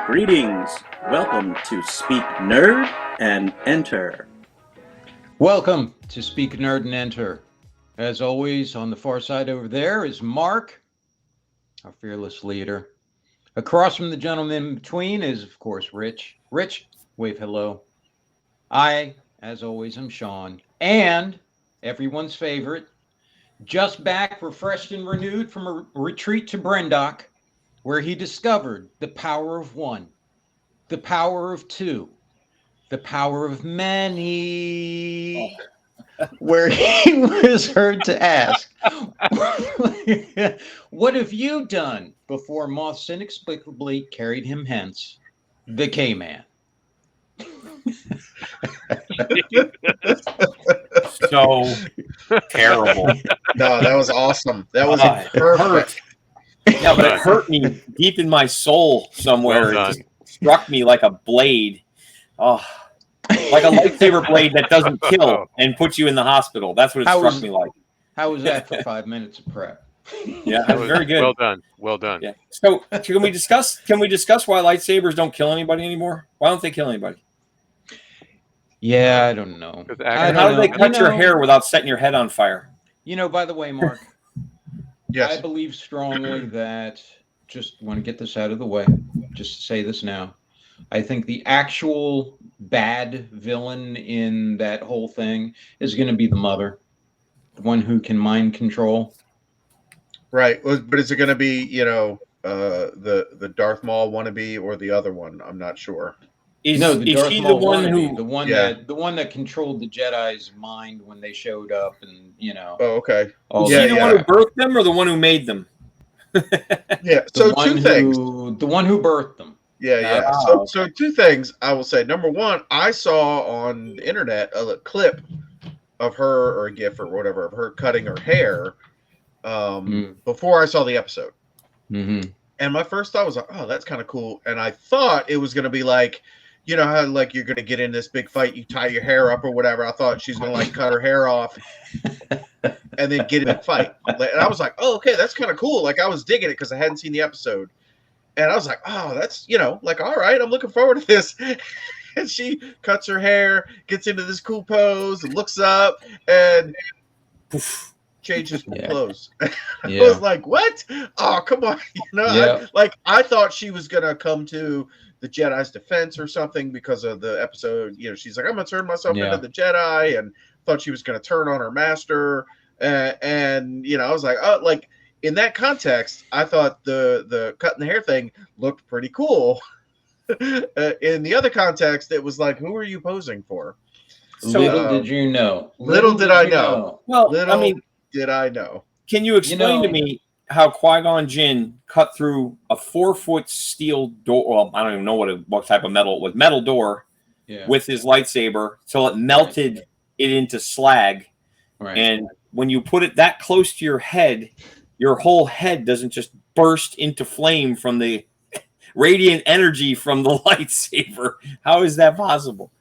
Greetings. Welcome to Speak Nerd and Enter. Welcome to Speak Nerd and Enter. As always, on the far side over there is Mark, our fearless leader. Across from the gentleman in between is, of course, Rich. Rich, wave hello. I, as always, am Sean. And everyone's favorite, just back, refreshed and renewed from a retreat to Brendock, where he discovered the power of one, the power of two, the power of many, where he was heard to ask, what have you done before moths inexplicably carried him hence? The K-Man. So terrible. No, that was awesome. That was It perfect. Yeah, but it hurt me deep in my soul somewhere. Well it just struck me like a blade. Oh, like a lightsaber blade that doesn't kill and puts you in the hospital. That's what it struck me like. How was that for 5 minutes of prep? Yeah, that was very good. Well done. Well done. Yeah. So can we discuss why lightsabers don't kill anybody anymore? Why don't they kill anybody? Yeah, I don't know. And how do they cut your hair without setting your head on fire? You know, by the way, Mark, Yes. I believe strongly that, just want to get this out of the way, just to say this now, I think the actual bad villain in that whole thing is going to be the mother, the one who can mind control. Right. But is it going to be, the Darth Maul wannabe or the other one? I'm not sure. Is she the one that controlled the Jedi's mind when they showed up, and Oh, okay. Is she the one who birthed them or the one who made them? Yeah. So two things. The one who birthed them. Yeah. So two things I will say. Number one, I saw on the internet a clip of her, or a GIF or whatever, of her cutting her hair before I saw the episode. Mm-hmm. And my first thought was like, oh, that's kind of cool. And I thought it was going to be like, you know how like you're going to get in this big fight, you tie your hair up or whatever. I thought she's going to like cut her hair off and then get in a fight. And I was like, oh, okay, that's kind of cool. Like I was digging it because I hadn't seen the episode. And I was like, oh, that's, like, all right, I'm looking forward to this. And she cuts her hair, gets into this cool pose, looks up, and poof, changes clothes. I was like, what? Oh, come on. I thought she was going to come to the Jedi's defense or something because of the episode. She's like, I'm going to turn myself into the Jedi, and thought she was going to turn on her master. And I was like, oh, like, in that context, I thought the cutting the hair thing looked pretty cool. In the other context, it was like, who are you posing for? So, little did you know. Little did I know. Well, did I know. Can you explain to me how Qui-Gon Jinn cut through a 4-foot steel door? Well, I don't even know what type of metal it was. Metal door with his lightsaber till it melted it into slag. Right. And when you put it that close to your head, your whole head doesn't just burst into flame from the radiant energy from the lightsaber. How is that possible?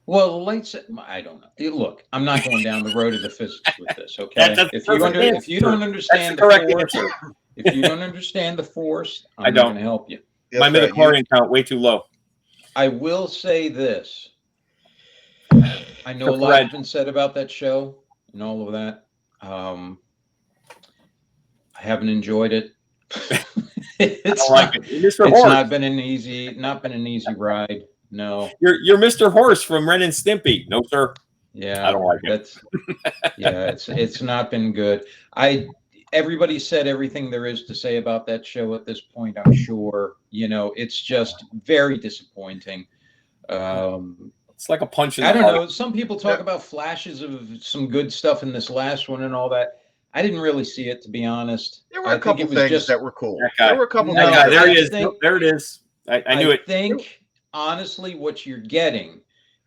Well, the lightsaber, I don't know. Look, I'm not going down the road of the physics with this, okay? If you don't understand the force, I'm not going to help you. Yes, my midichlorian count way too low. I will say this. I know a lot has been said about that show and all of that. I haven't enjoyed it. It's not been an easy ride. No. You're Mr. Horse from Ren and Stimpy. No, sir. Yeah. I don't like it. It's not been good. Everybody said everything there is to say about that show at this point, I'm sure. It's just very disappointing. It's like a punch in the heart. I don't know. Some people talk about flashes of some good stuff in this last one and all that. I didn't really see it, to be honest. There were a couple things that were cool. There were a couple things. There he is. There it is. I knew it. I think, honestly, what you're getting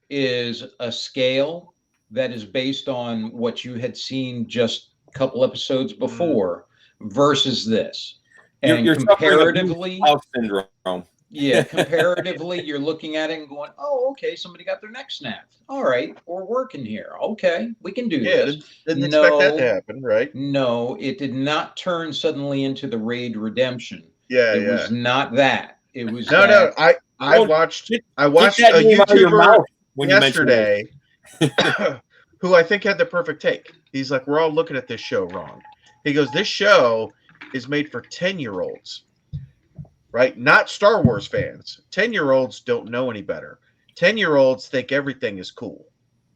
is a scale that is based on what you had seen just a couple episodes before versus this. And you're comparatively, house syndrome. Yeah, comparatively, you're looking at it and going, "Oh, okay, somebody got their neck snapped. All right, we're working here. Okay, we can do this." Didn't expect that to happen, right? No, it did not turn suddenly into the Raid Redemption. Yeah, it was not that. It was no. I watched Get a that name out of your YouTuber mouth when you mention yesterday who I think had the perfect take. He's like, we're all looking at this show wrong. He goes, this show is made for 10-year-olds, right? Not Star Wars fans. 10-year-olds don't know any better. 10-year-olds think everything is cool.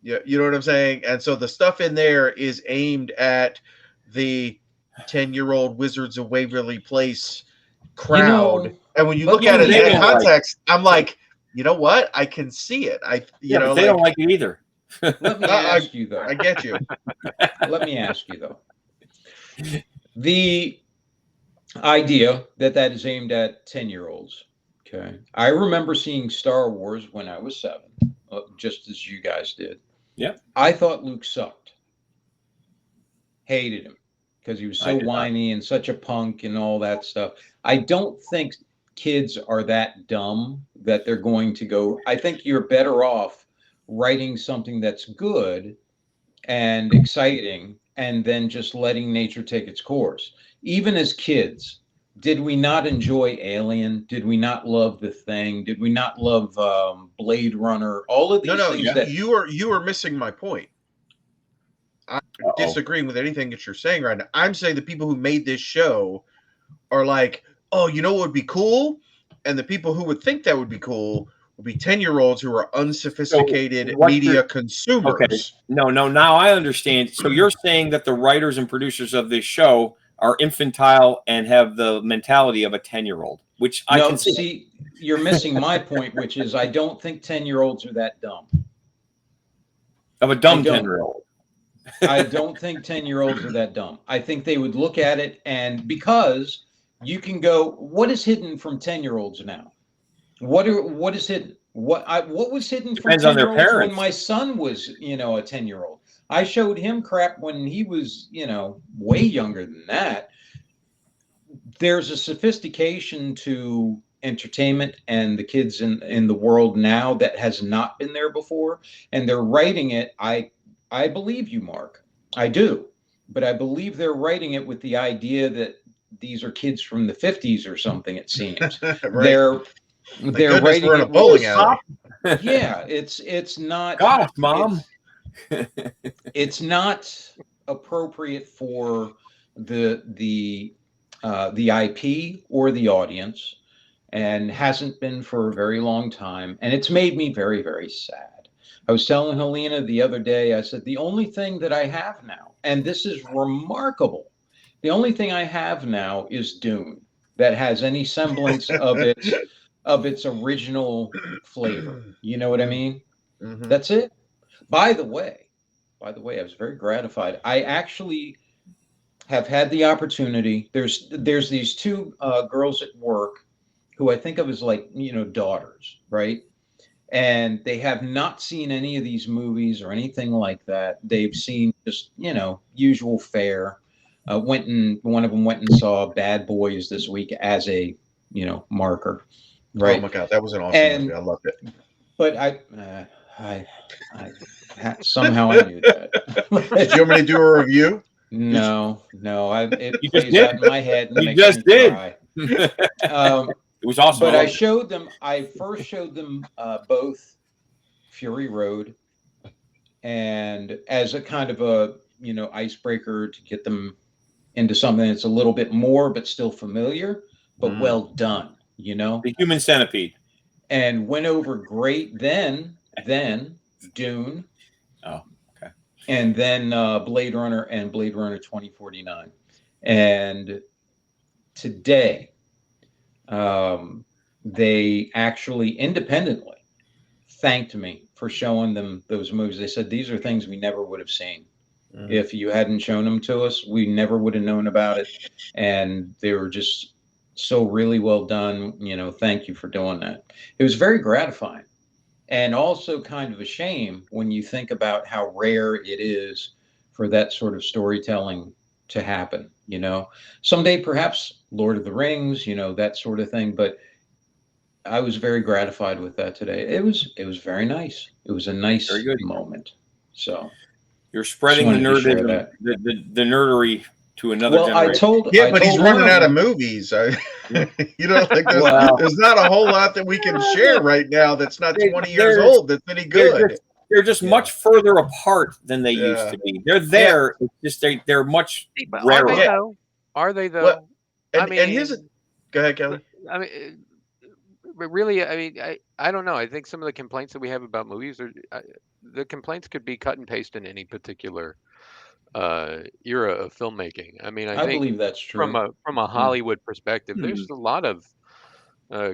You know what I'm saying? And so the stuff in there is aimed at the 10-year-old Wizards of Waverly Place crowd. And when you look at it in that context, I'm like, you know what? I can see it. But they don't like it either. Let me ask you though. I get you. Let me ask you though. The idea that is aimed at 10-year-olds. Okay. I remember seeing Star Wars when I was 7, just as you guys did. Yeah. I thought Luke sucked. Hated him because he was so whiny and such a punk and all that stuff. I don't think kids are that dumb that they're going to go. I think you're better off writing something that's good and exciting and then just letting nature take its course. Even as kids, did we not enjoy Alien? Did we not love The Thing? Did we not love Blade Runner? All of these things that you are missing my point. I'm disagreeing with anything that you're saying right now. I'm saying the people who made this show are like, oh, you know what would be cool? And the people who would think that would be cool would be 10-year-olds who are unsophisticated media consumers. Okay. No, now I understand. So you're saying that the writers and producers of this show are infantile and have the mentality of a 10-year-old, which I can see. You're missing my point, which is I don't think 10-year-olds are that dumb. Of a dumb 10-year-old. I don't think 10-year-olds are that dumb. I think they would look at it, and because you can go, what is hidden from 10-year-olds now? What is hidden? What was hidden from 10-year-olds when my son was, a 10-year-old? I showed him crap when he was, way younger than that. There's a sophistication to entertainment and the kids in the world now that has not been there before, and they're writing it. I believe you, Mark. I do. But I believe they're writing it with the idea that these are kids from the 50s or something, it seems. Right. They're writing in a bowling alley. Yeah, it's not. Gosh, Mom. It's not appropriate for the IP or the audience, and hasn't been for a very long time. And it's made me very, very sad. I was telling Helena the other day, I said, the only thing that I have now, and this is remarkable, the only thing I have now is Dune that has any semblance of its original flavor. You know what I mean? Mm-hmm. That's it. By the way, I was very gratified. I actually have had the opportunity. There's these 2 girls at work who I think of as like, daughters, right? And they have not seen any of these movies or anything like that. They've seen just, usual fare. One of them went and saw Bad Boys this week as a, marker. Right. Oh my God, that was an awesome movie. I loved it. But I somehow I knew that. Did you want me to do a review? No. It plays out in my head. And you just did. Cry. It was awesome. But I first showed them both Fury Road, and as a kind of a, icebreaker to get them into something that's a little bit more, but still familiar, but well done, The Human Centipede. And went over great. Then Dune. Oh, okay. And then Blade Runner and Blade Runner 2049. And today, they actually independently thanked me for showing them those movies. They said, these are things we never would have seen. If you hadn't shown them to us, we never would have known about it. And they were just so really well done. Thank you for doing that. It was very gratifying, and also kind of a shame when you think about how rare it is for that sort of storytelling to happen. Someday perhaps Lord of the Rings, that sort of thing. But I was very gratified with that today. It was very nice. It was a nice moment. So you're spreading the nerdery to another generation. But he's running out of movies. You know, like there's not a whole lot that we can share right now that's not 20 years old that's any good. They're just much further apart than they used to be. They're there. It's just they're much rarer. Are they though? Well, and, I mean, and here's go ahead, Kelly. I mean, but really, I mean, I don't know. I think some of the complaints that we have about movies are the complaints could be cut and paste in any particular era of filmmaking. I mean, I think believe that's true. From a Hollywood perspective, there's a lot of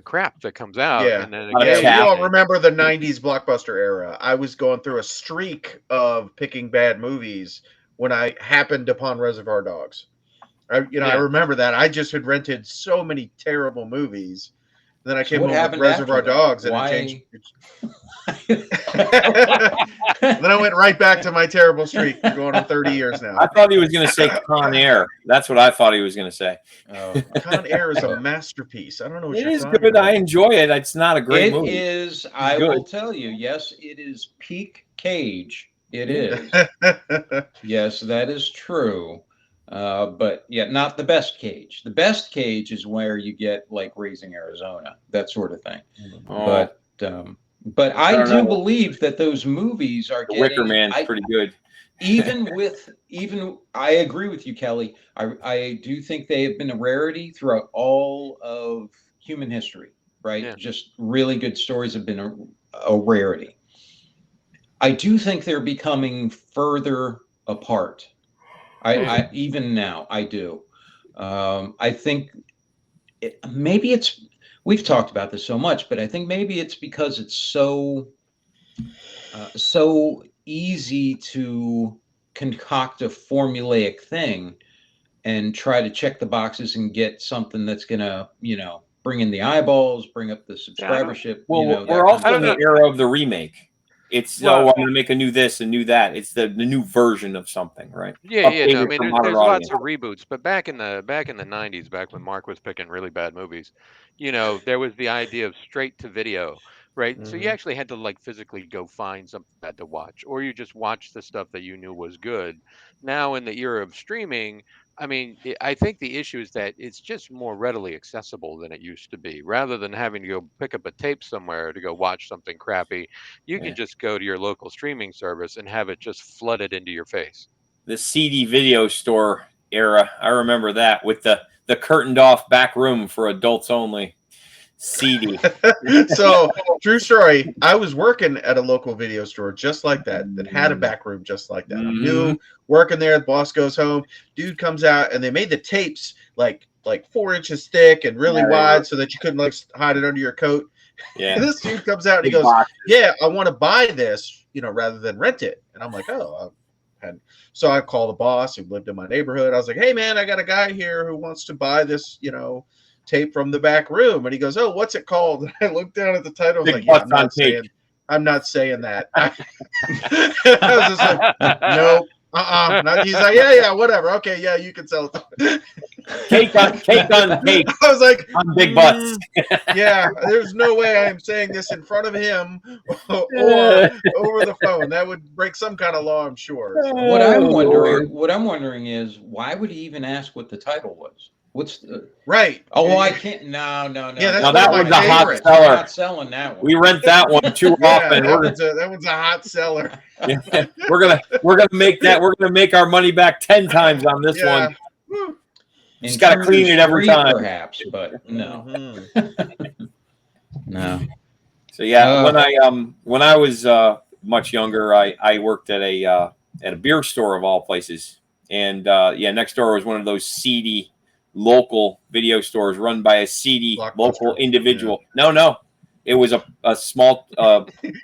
crap that comes out. Yeah, and then you all remember the '90s blockbuster era. I was going through a streak of picking bad movies when I happened upon Reservoir Dogs. I remember that. I just had rented so many terrible movies. And then I came home with Reservoir Dogs, and it changed. Then I went right back to my terrible streak, going on 30 years now. I thought he was going to say Con Air. That's what I thought he was going to say. Oh, Con Air is a masterpiece. I don't know what you're talking good. about. I enjoy it. It's not a great movie. It is. I will tell you. Yes, it is peak Cage. It is. Yes, that is true. But yeah, not the best Cage. The best Cage is where you get like Raising Arizona, that sort of thing. Oh. But I do believe that those movies are getting. Wicker Man's pretty good. even I agree with you, Kelly. I do think they have been a rarity throughout all of human history, right? Yeah. Just really good stories have been a rarity. I do think they're becoming further apart. I even now I do. I think maybe it's. We've talked about this so much, but I think maybe it's because it's so easy to concoct a formulaic thing and try to check the boxes and get something that's gonna, bring in the eyeballs, bring up the subscribership. Well, we're also in the era of the remake. It's I'm going to make a new this and new that. It's the new version of something, right? Yeah. No, I mean, there's lots of reboots, but back in the '90s, back when Mark was picking really bad movies, there was the idea of straight to video, right? Mm-hmm. So you actually had to like physically go find something bad to watch, or you just watch the stuff that you knew was good. Now in the era of streaming, I mean, I think the issue is that it's just more readily accessible than it used to be. Rather than having to go pick up a tape somewhere to go watch something crappy, you can just go to your local streaming service and have it just flooded into your face. The CD video store era, I remember that with the curtained off back room for adults only. CD. So, true story. I was working at a local video store just like that had a back room just like that. I'm new, working there. The boss goes home. Dude comes out, and they made the tapes like 4 inches thick and really wide so that you couldn't like hide it under your coat. Yeah. And this dude comes out and he goes, "Yeah, I want to buy this, rather than rent it." And I'm like, "Oh." So I call the boss who lived in my neighborhood. I was like, "Hey, man, I got a guy here who wants to buy this, tape from the back room." And he goes, "Oh, what's it called?" And I looked down at the title. I was like, "Yeah, I'm not saying that." I was just like, "Nope, He's like, "Yeah, whatever. Okay, yeah, you can sell it." Cake on cake. I was like, on big butts. Yeah, there's no way I am saying this in front of him or over the phone. That would break some kind of law, I'm sure. So. What I'm wondering is, why would he even ask what the title was? What's the right? Oh, I can't. No. Yeah, that one's a hot seller. We're not selling that one. We rent that one too often. That one's a hot seller. Yeah. We're gonna make that. We're gonna make our money back 10 times on this one. Just gotta clean it every time, perhaps, but no. No. So yeah, when I was much younger, I worked at a beer store of all places, and next door was one of those seedy local video stores run by a seedy local individual. Yeah. No, it was a small.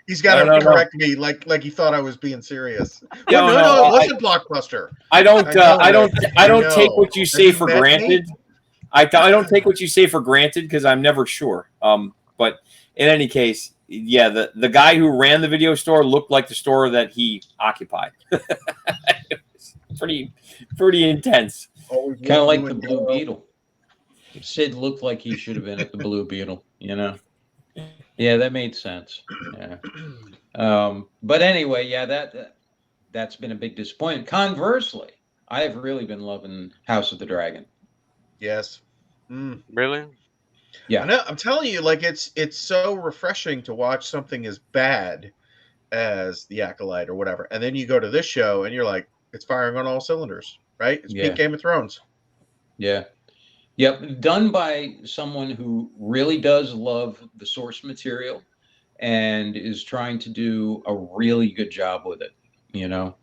He's got to correct me, like he thought I was being serious. No, it wasn't Blockbuster. I don't take what you say for granted. I don't take what you say for granted because I'm never sure. But in any case, yeah, the guy who ran the video store looked like the store that he occupied. It was pretty intense. Kind of like the Blue Beetle. Sid looked like he should have been at the Blue Beetle, Yeah, that made sense. Yeah. But anyway, yeah, that's been a big disappointment. Conversely, I have really been loving House of the Dragon. Yes. Really? Yeah. I know, I'm telling you, like it's so refreshing to watch something as bad as The Acolyte or whatever, and then you go to this show and you're like, it's firing on all cylinders, right? It's peak Yeah. Game of Thrones. Yeah. Yep. Done by someone who really does love the source material and is trying to do a really good job with it. You know,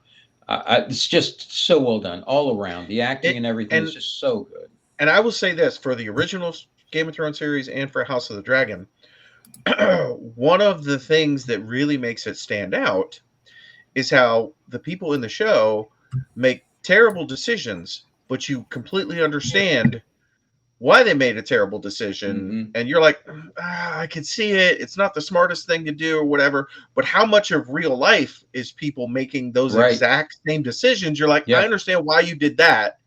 it's just so well done all around. The acting It, and everything is and just so good. and I will say this for the original Game of Thrones series and for House of the Dragon, one of the things that really makes it stand out is how the people in the show make terrible decisions, but you completely understand why they made a terrible decision. Mm-hmm. And you're like, I can see it. It's not the smartest thing to do or whatever. But how much of real life is people making those Right. exact same decisions? You're like, I Yeah. understand why you did that,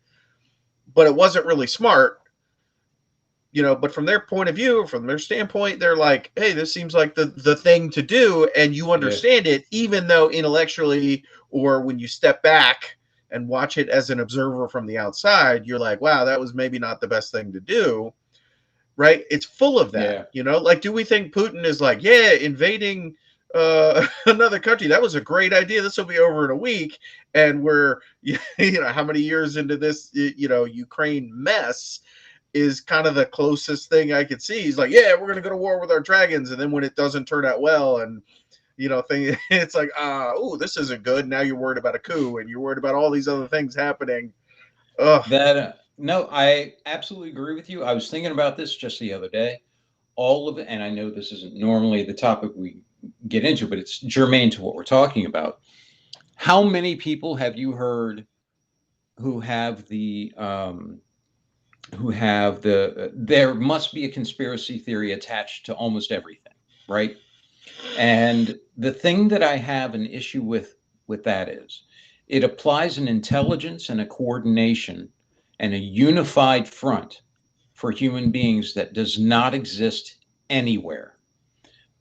but it wasn't really smart. But from their point of view, from their standpoint, they're like, hey, this seems like the thing to do, and you Yeah. understand it, even though intellectually, or when you step back and watch it as an observer from the outside, you're like, wow, that was maybe not the best thing to do, right? It's full of that. Yeah. Like, do we think Putin is like, yeah, invading another country, that was a great idea, this will be over in a week, and we're how many years into this Ukraine mess is kind of the closest thing I could see. He's like, yeah, we're going to go to war with our dragons. And then when it doesn't turn out well and, it's like, oh, this isn't good. Now you're worried about a coup and you're worried about all these other things happening. Ugh. No, I absolutely agree with you. I was thinking about this just the other day. All of it, and I know this isn't normally the topic we get into, but it's germane to what we're talking about. How many people have you heard who have there must be a conspiracy theory attached to almost everything, right? And the thing that I have an issue with that is it applies an intelligence and a coordination and a unified front for human beings that does not exist anywhere,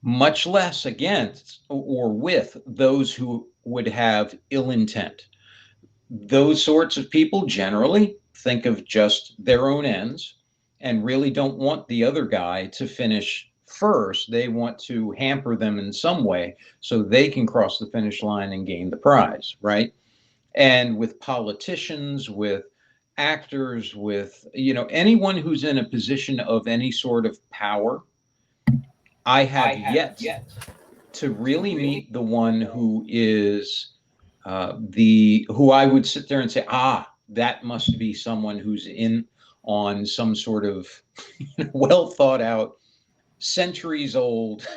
much less against or with those who would have ill intent. Those sorts of people generally think of just their own ends and really don't want the other guy to finish first. They want to hamper them in some way so they can cross the finish line and gain the prize, right? And with politicians, with actors, with anyone who's in a position of any sort of power, I have yet to really meet the one who is who I would sit there and say, that must be someone who's in on some sort of well thought out, centuries old,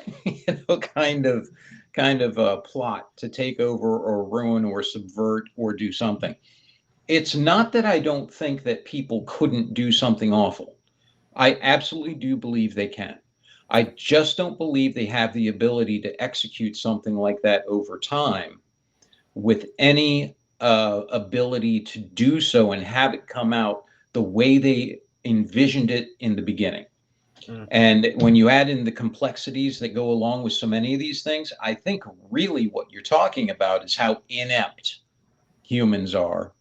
kind of a plot to take over or ruin or subvert or do something. It's not that I don't think that people couldn't do something awful. I absolutely do believe they can. I just don't believe they have the ability to execute something like that over time with any ability to do so and have it come out the way they envisioned it in the beginning. Mm-hmm. And when you add in the complexities that go along with so many of these things, I think really what you're talking about is how inept humans are,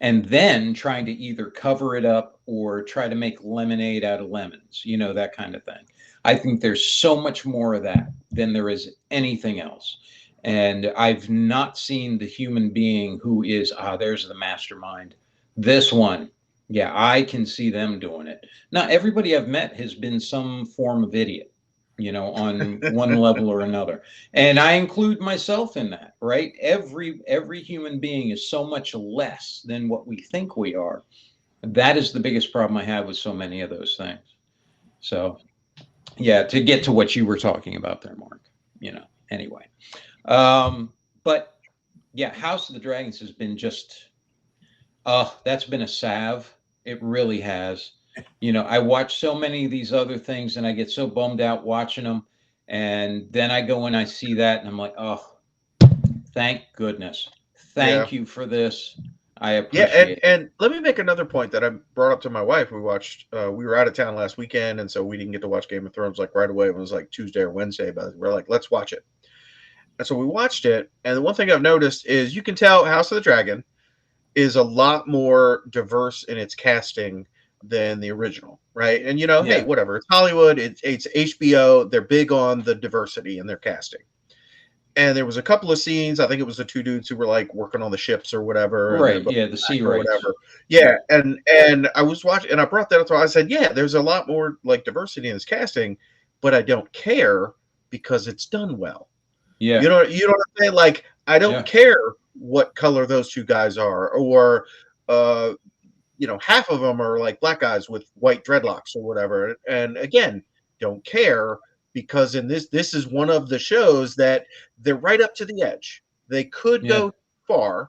and then trying to either cover it up or try to make lemonade out of lemons, that kind of thing. I think there's so much more of that than there is anything else. And I've not seen the human being who is, there's the mastermind. This one, yeah, I can see them doing it. Now, everybody I've met has been some form of idiot, on one level or another. And I include myself in that, right? Every human being is so much less than what we think we are. That is the biggest problem I have with so many of those things. So, yeah, to get to what you were talking about there, Mark, anyway. But yeah, House of the Dragons has been just, that's been a salve. It really has. I watch so many of these other things and I get so bummed out watching them. And then I go and I see that and I'm like, oh, thank goodness. Thank you for this. I appreciate it. And let me make another point that I brought up to my wife. We watched, we were out of town last weekend, and so we didn't get to watch Game of Thrones like right away. It was like Tuesday or Wednesday, but we're like, let's watch it. And so we watched it, and the one thing I've noticed is you can tell House of the Dragon is a lot more diverse in its casting than the original, right? And you know, hey, Yeah. whatever. It's Hollywood. It's HBO. They're big on the diversity in their casting. And there was a couple of scenes. I think it was the two dudes who were like working on the ships or whatever, and they're Right. both Yeah. The sea or rights. whatever. Yeah, and I was watching, and I brought that up. So I said, yeah, there's a lot more like diversity in this casting, but I don't care because it's done well. Yeah. You know what I'm saying? Like, I don't care what color those two guys are, or you know, half of them are like black guys with white dreadlocks or whatever. And again, don't care because in this is one of the shows that they're right up to the edge. They could go far.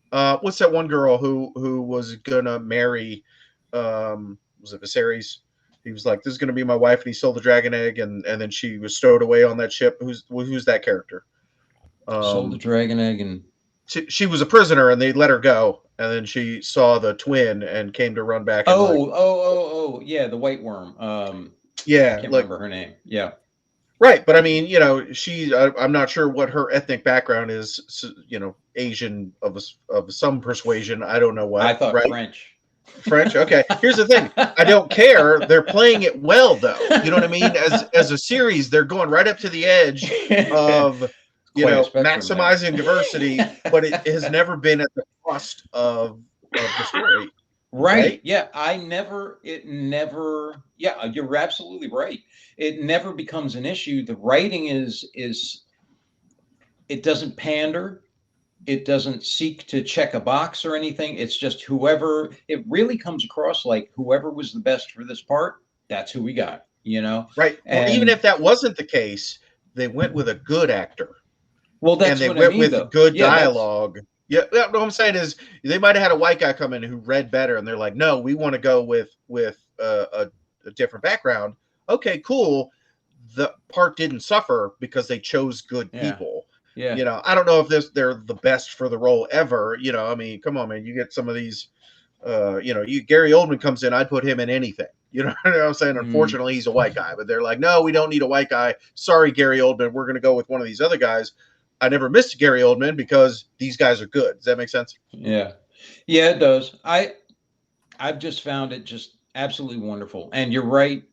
What's that one girl who was gonna marry was it Viserys? He was like, this is gonna be my wife, and he stole the dragon egg, and then she was stowed away on that ship. Who's that character? Sold the dragon egg, and she was a prisoner, and they let her go, and then she saw the twin and came to run back. And yeah, the white worm. Yeah, I can't remember her name. Yeah, right. But I mean, you know, I'm not sure what her ethnic background is. You know, Asian of some persuasion. I don't know what. I thought right? French. French. Okay. Here's the thing. I don't care. They're playing it well, though. You know what I mean? As a series, they're going right up to the edge of maximizing diversity, but it has never been at the cost of the story. Right. Yeah. Yeah, you're absolutely right. It never becomes an issue. The writing is it doesn't pander. It doesn't seek to check a box or anything. It's just whoever, it really comes across like whoever was the best for this part, that's who we got, you know? Right. Well, even if that wasn't the case, they went with a good actor. Well, that's and they what went I mean, with though. Good dialogue. Yeah, what I'm saying is they might have had a white guy come in who read better, and they're like, no, we want to go with a different background. Okay, cool. The part didn't suffer because they chose good people. Yeah. You know, I don't know if they're the best for the role ever. You know, I mean, come on, man. You get some of these, you know, Gary Oldman comes in, I'd put him in anything. You know what I'm saying? Unfortunately, he's a white guy, but they're like, no, we don't need a white guy. Sorry, Gary Oldman. We're going to go with one of these other guys. I never missed Gary Oldman because these guys are good. Does that make sense? Yeah. Yeah, it does. I've just found it just absolutely wonderful. And you're right.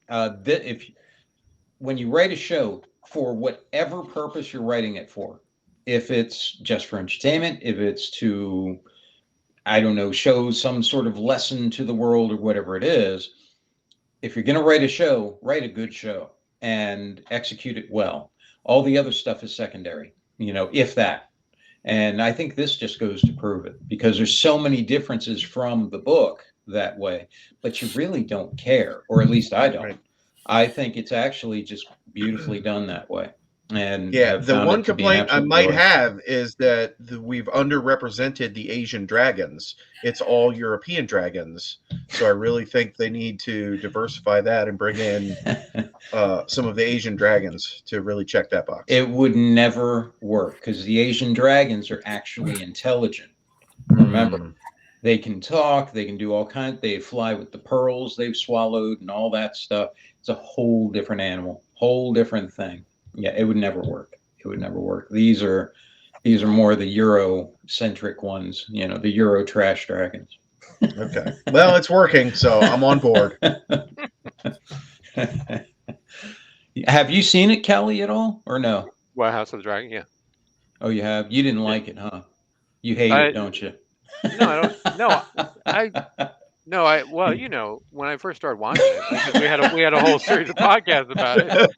When you write a show for whatever purpose you're writing it for, if it's just for entertainment, if it's to, I don't know, show some sort of lesson to the world or whatever it is, if you're going to write a show, write a good show and execute it well. All the other stuff is secondary, you know, if that. And I think this just goes to prove it because there's so many differences from the book that way, but you really don't care, or at least I don't. Right. I think it's actually just beautifully done that way. And yeah, the one complaint I might have is that we've underrepresented the Asian dragons. It's all European dragons. So I really think they need to diversify that and bring in some of the Asian dragons to really check that box. It would never work because the Asian dragons are actually intelligent. Remember, they can talk, they can do all kinds, they fly with the pearls they've swallowed and all that stuff. It's a whole different animal, whole different thing. Yeah, it would never work. It would never work. These are more the Euro-centric ones, you know, the Euro trash dragons. Okay. Well, it's working, so I'm on board. Have you seen it, Kelly, at all, or no? Well, House of the Dragon, yeah. Oh, you have? You didn't like it, huh? You hate it, don't you? No, I don't. No, well, you know, when I first started watching it, because we had a whole series of podcasts about it.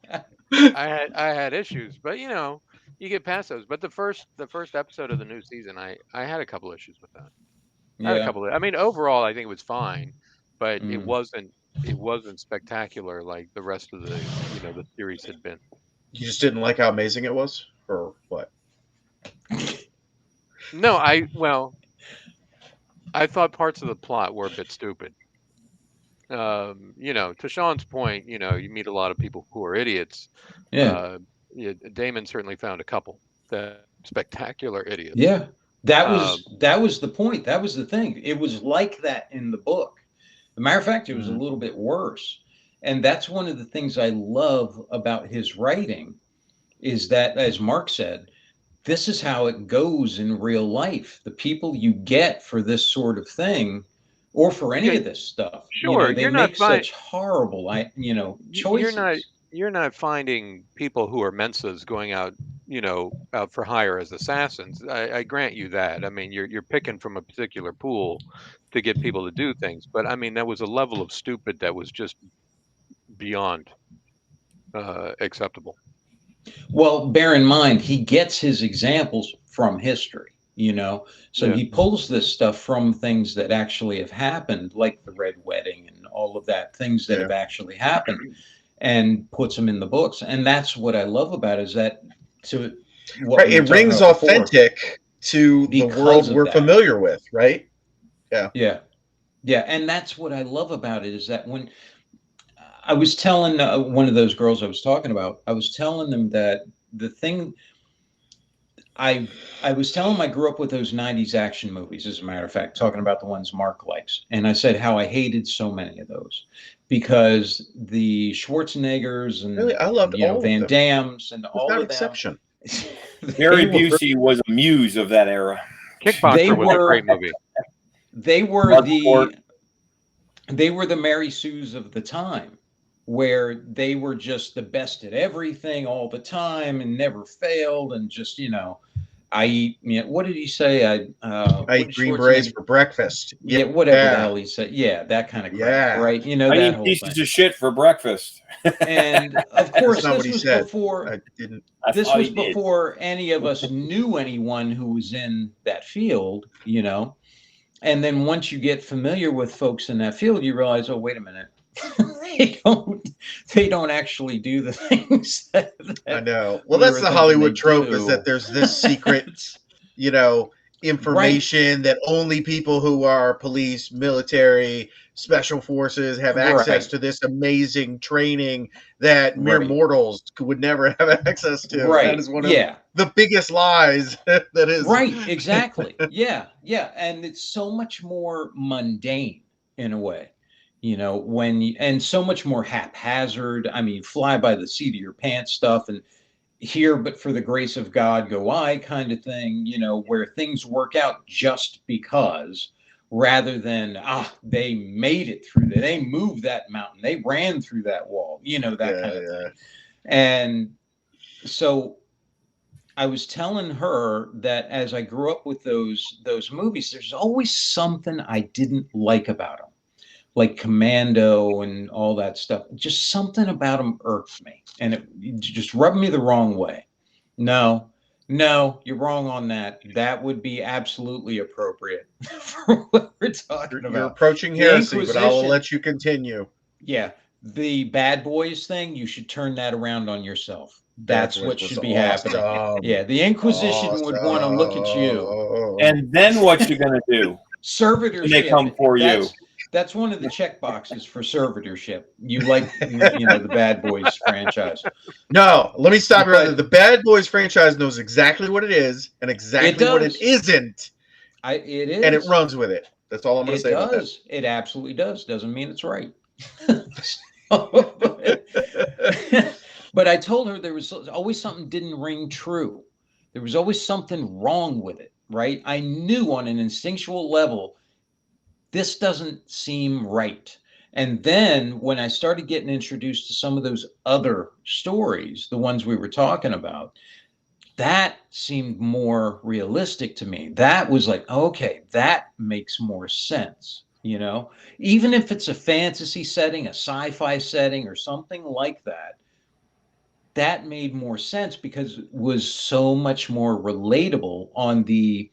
I had issues, but you know, you get past those. But the first episode of the new season, I had a couple issues with that. I mean, overall, I think it was fine, but it wasn't spectacular like the rest of the series had been. You just didn't like how amazing it was, or what? No, I thought parts of the plot were a bit stupid. You know, to Sean's point, you know, you meet a lot of people who are idiots. Yeah. Damon certainly found a couple that spectacular idiots. Yeah. That was the point. That was the thing. It was like that in the book. As a matter of fact, it was a little bit worse. And that's one of the things I love about his writing is that, as Mark said, this is how it goes in real life. The people you get for this sort of thing, or for any of this stuff. Sure, they make such horrible, choices. You're not finding people who are Mensas going out, out for hire as assassins. I grant you that. I mean, you're picking from a particular pool to get people to do things. But I mean, that was a level of stupid that was just beyond acceptable. Well, bear in mind, he gets his examples from history, so he pulls this stuff from things that actually have happened, like the Red Wedding and all of that, things that have actually happened, and puts them in the books. And that's what I love about it, is that it rings authentic to the world we're familiar with, right? Yeah. And that's what I love about it, is that when I was telling one of those girls I was talking about, I was telling them that the thing I was telling them I grew up with those 90s action movies, as a matter of fact, talking about the ones Mark likes. And I said how I hated so many of those, because the Schwarzeneggers and really, I loved all Van of them. Dammes and all of them. Exception. Gary Busey was a muse of that era. Kickboxer was a great movie. They were the Mary Sues of the time, where they were just the best at everything all the time and never failed, and just I eat. What did he say? I eat green berets for breakfast. Yeah, whatever the hell he said. Yeah, that kind of crap, right? I that eat pieces of shit for breakfast. And of course, this was before. I didn't. This was before any of us knew anyone who was in that field, And then once you get familiar with folks in that field, you realize, oh, wait a minute. they don't actually do the things that I know. Well, that's the Hollywood trope, is that there's this secret, information that only people who are police, military, special forces have access to, this amazing training that mere mortals would never have access to. Right. That is one of the biggest lies that is. Right. Exactly. Yeah. And it's so much more mundane in a way. And so much more haphazard. I mean, fly by the seat of your pants stuff, and here, but for the grace of God, go I kind of thing, where things work out just because, rather than, they made it through that. They moved that mountain. They ran through that wall, that kind of thing. And so I was telling her that as I grew up with those movies, there's always something I didn't like about them. Like Commando and all that stuff. Just something about them irked me. And it just rubbed me the wrong way. No, you're wrong on that. That would be absolutely appropriate for what we're talking about. You're approaching heresy, but I'll let you continue. Yeah. The Bad Boys thing, you should turn that around on yourself. That's what should be happening. Yeah, the Inquisition would want to look at you. And then what you going to do? Servitorship. They come for you. That's one of the check boxes for servitorship. You like, the Bad Boys franchise. No, let me stop you right there. The Bad Boys franchise knows exactly what it is and exactly what it isn't. It is. And it runs with it. That's all I'm going to say about that. It absolutely does. Doesn't mean it's right. But I told her there was always something didn't ring true. There was always something wrong with it, right? I knew on an instinctual level, this doesn't seem right. And then when I started getting introduced to some of those other stories, the ones we were talking about, that seemed more realistic to me. That was like, okay, that makes more sense. Even if it's a fantasy setting, a sci-fi setting, or something like that, that made more sense because it was so much more relatable on the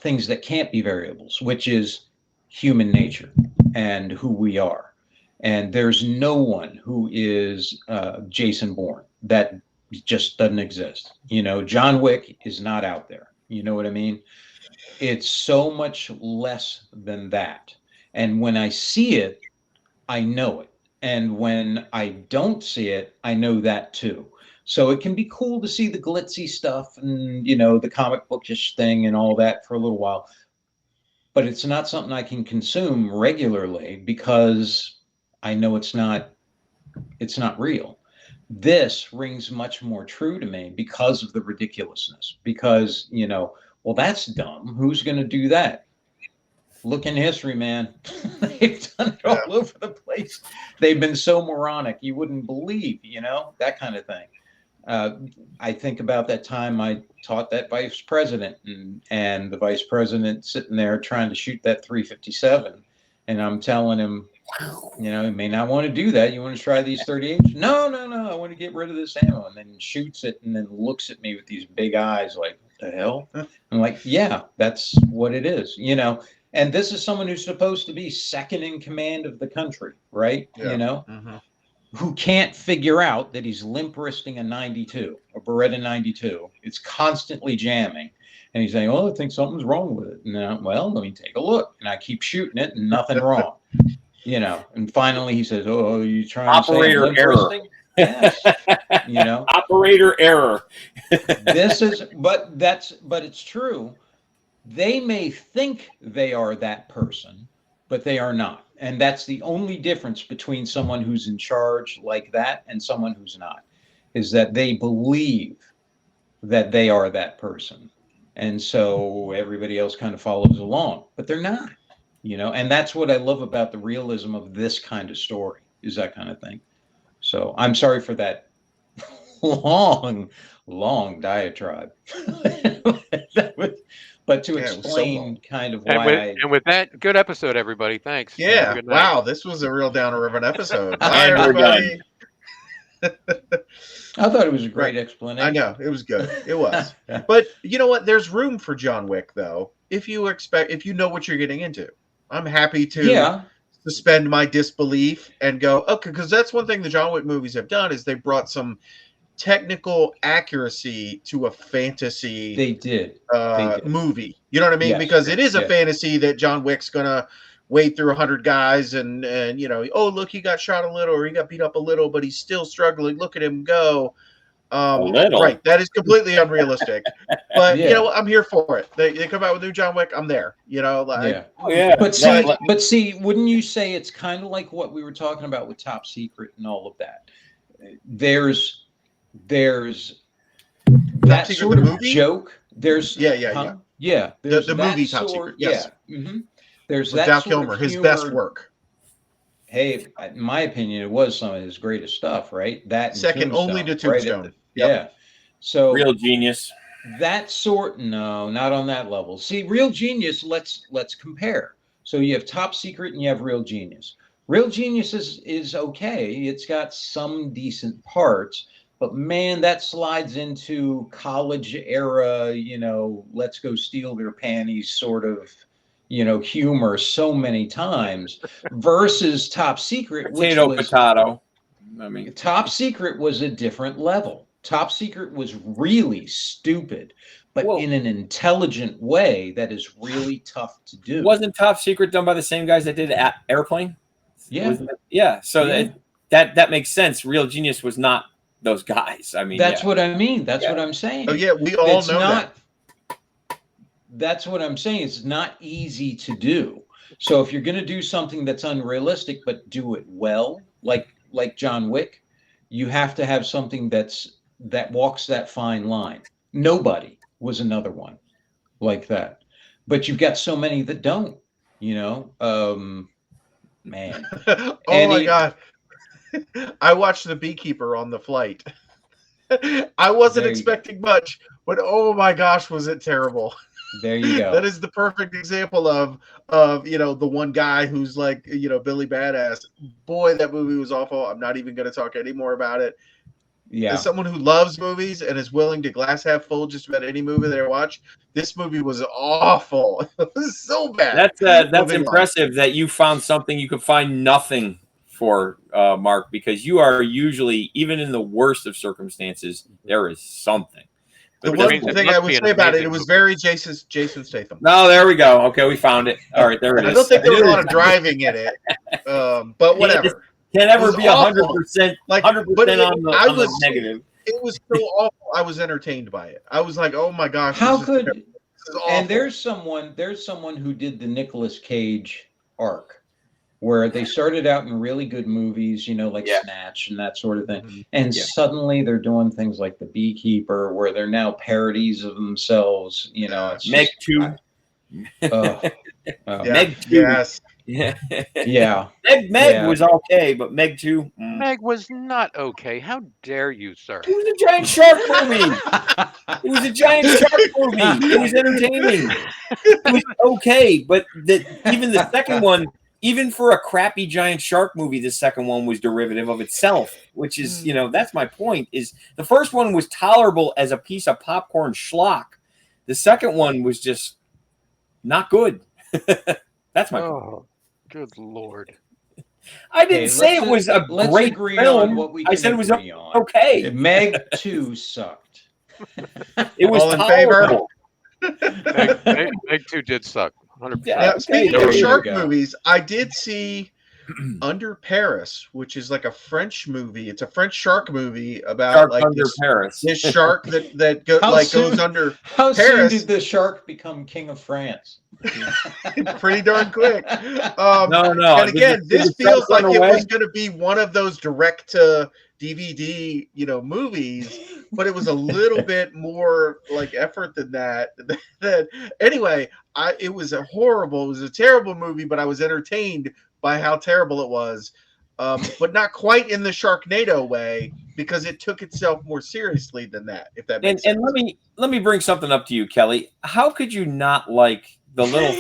things that can't be variables, which is human nature and who we are. And there's no one who is Jason Bourne. That just doesn't exist. John Wick is not out there. You know what I mean? It's so much less than that. And when I see it, I know it. And when I don't see it, I know that too. So it can be cool to see the glitzy stuff and, the comic bookish thing and all that for a little while. But it's not something I can consume regularly because I know it's not real. This rings much more true to me because of the ridiculousness. Because, well, that's dumb. Who's going to do that? Look in history, man. They've done it all over the place. They've been so moronic, you wouldn't believe, that kind of thing. I think about that time I taught that vice president, and the vice president sitting there trying to shoot that 357, and I'm telling him, you may not want to do that. You want to try these 38s? No. I want to get rid of this ammo. And then shoots it, and then looks at me with these big eyes, like, what the hell? I'm like, yeah, that's what it is, And this is someone who's supposed to be second in command of the country, right? Yeah. Who can't figure out that he's limp wristing a 92, a Beretta 92. It's constantly jamming. And he's saying, I think something's wrong with it. And well, let me take a look. And I keep shooting it, and nothing wrong. And finally he says, "Oh, are you trying operator to say error?" wristing? Yes. Operator error. But it's true. They may think they are that person, but they are not. And that's the only difference between someone who's in charge like that and someone who's not, is that they believe that they are that person. And so everybody else kind of follows along, but they're not. And that's what I love about the realism of this kind of story, is that kind of thing. So I'm sorry for that long diatribe. But to explain kind of why. And with that, good episode, everybody. Thanks. Yeah. Wow. This was a real downer of an episode. Bye, everybody. I thought it was a great explanation. I know, it was good. It was. But you know what? There's room for John Wick, though. If you know what you're getting into. I'm happy to suspend my disbelief and go, okay, because that's one thing the John Wick movies have done, is they brought some technical accuracy to a fantasy movie. You know what I mean? Yes, because it is a fantasy that John Wick's gonna wade through 100 guys and look, he got shot a little, or he got beat up a little, but he's still struggling. Look at him go. Right, that is completely unrealistic. But I'm here for it. They come out with new John Wick, I'm there. But see, wouldn't you say it's kind of like what we were talking about with Top Secret and all of that? There's that sort of joke. There's the movie Top Secret. Yes. There's with that Val sort Kilmer, of his humor. best work. Hey, in my opinion, it was some of his greatest stuff, right? That second only to Tombstone. Right Yeah. So real genius. That sort, no, not on that level. See, Real Genius, let's compare. So you have Top Secret and you have Real Genius. Real Genius is okay. It's got some decent parts, but man, that slides into college era, let's go steal their panties sort of, humor so many times, versus Top Secret, potato. I mean, Top Secret was a different level. Top Secret was really stupid, but in an intelligent way that is really tough to do. Wasn't Top Secret done by the same guys that did Airplane? Yeah. So that makes sense. Real Genius was not those guys. I mean, that's what I mean. That's what I'm saying. Oh yeah, we all know that. That's what I'm saying. It's not easy to do. So if you're going to do something that's unrealistic but do it well, like John Wick, you have to have something that walks that fine line. Nobody was another one like that, but you've got so many that don't. Man. My God! I watched The Beekeeper on the flight. I wasn't expecting much, but oh my gosh, was it terrible! There you go. That is the perfect example of the one guy who's like Billy Badass. Boy, that movie was awful. I'm not even going to talk anymore about it. Yeah. As someone who loves movies and is willing to glass half full just about any movie that I watch, this movie was awful. It was so bad. That's impressive that you found something you could find nothing for, Mark, because you are usually, even in the worst of circumstances, there is something. The one thing I would say about it was very Jason Statham. No, there we go. Okay, we found it. All right, there it is. I don't think there was a lot of driving in it, but whatever. Can't ever be 100%, 100% on the negative. It was so awful. I was entertained by it. I was like, oh my gosh. How could? And there's someone who did the Nicolas Cage arc, where they started out in really good movies, like Snatch and that sort of thing. And suddenly they're doing things like The Beekeeper, where they're now parodies of themselves. It's Meg 2. Meg 2. Yes. Yeah. Yeah. Meg was okay, but Meg 2. Meg was not okay. How dare you, sir? It was a giant shark movie. It was a giant shark movie. It was entertaining. It was okay, but even the second one, even for a crappy giant shark movie, the second one was derivative of itself, which is, that's my point, is the first one was tolerable as a piece of popcorn schlock. The second one was just not good. That's my point. Good Lord. I didn't say it was a great film. On what we I said it was on. okay. Meg 2 sucked. It was all in favor. Meg 2 did suck. 100%. Yeah, speaking of shark movies, I did see Under Paris, which is like a French movie. It's a French shark movie about Shark like Under Paris. This shark that goes under How Paris. soon did the shark become king of France? Pretty darn quick. No. And again, this feels like it was going to be one of those direct to DVD, movies, but it was a little bit more like effort than that. Anyway, it was a terrible movie, but I was entertained by how terrible it was, but not quite in the Sharknado way, because it took itself more seriously than that. If that makes sense. And let me bring something up to you, Kelly. How could you not like the little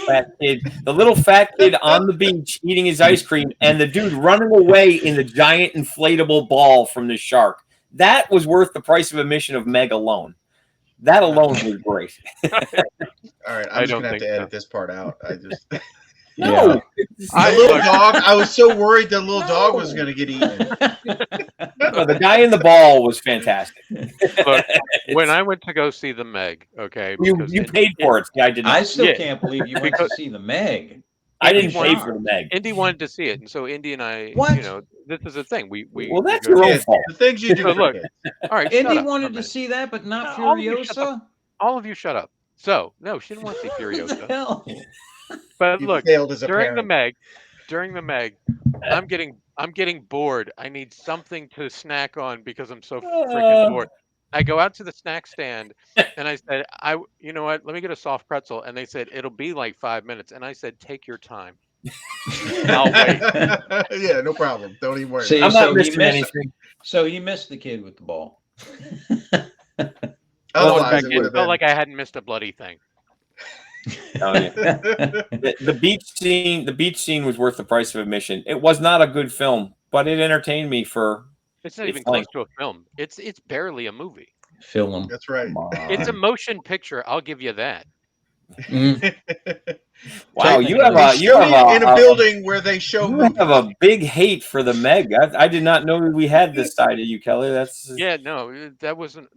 fat kid on the beach eating his ice cream, and the dude running away in the giant inflatable ball from the shark? That was worth the price of admission of Meg alone. That alone was great. All right, I'm just gonna have to edit this part out. No, the little dog. I was so worried the little dog was going to get eaten. No, the guy in the ball was fantastic. Look, when I went to go see the Meg, okay, you paid for it. I did not. I still can't believe you went to see the Meg. I didn't pay for the Meg. Indy wanted to see it, and so Indy and I, this is the thing. Well, that's your own fault. The things you do. Look, all right, Indy wanted to see that, but not Furiosa. All of you shut up. So no, she didn't want to see Furiosa. Hell? But you look, during the Meg, I'm getting bored. I need something to snack on because I'm so freaking bored. I go out to the snack stand and I said, you know what? Let me get a soft pretzel. And they said, it'll be like 5 minutes. And I said, take your time. I'll wait. Yeah, no problem. Don't even worry. See, I'm not missing anything. So he missed the kid with the ball. Otherwise, it felt like I hadn't missed a bloody thing. Oh, yeah. the beach scene was worth the price of admission. It was not a good film, but it entertained me for. It's not even close to a film. It's barely a movie. Film. That's right. It's a motion picture. I'll give you that. Wow, you have in a building where they show. You have a big hate for the Meg. I did not know we had this side of you, Kelly. That wasn't.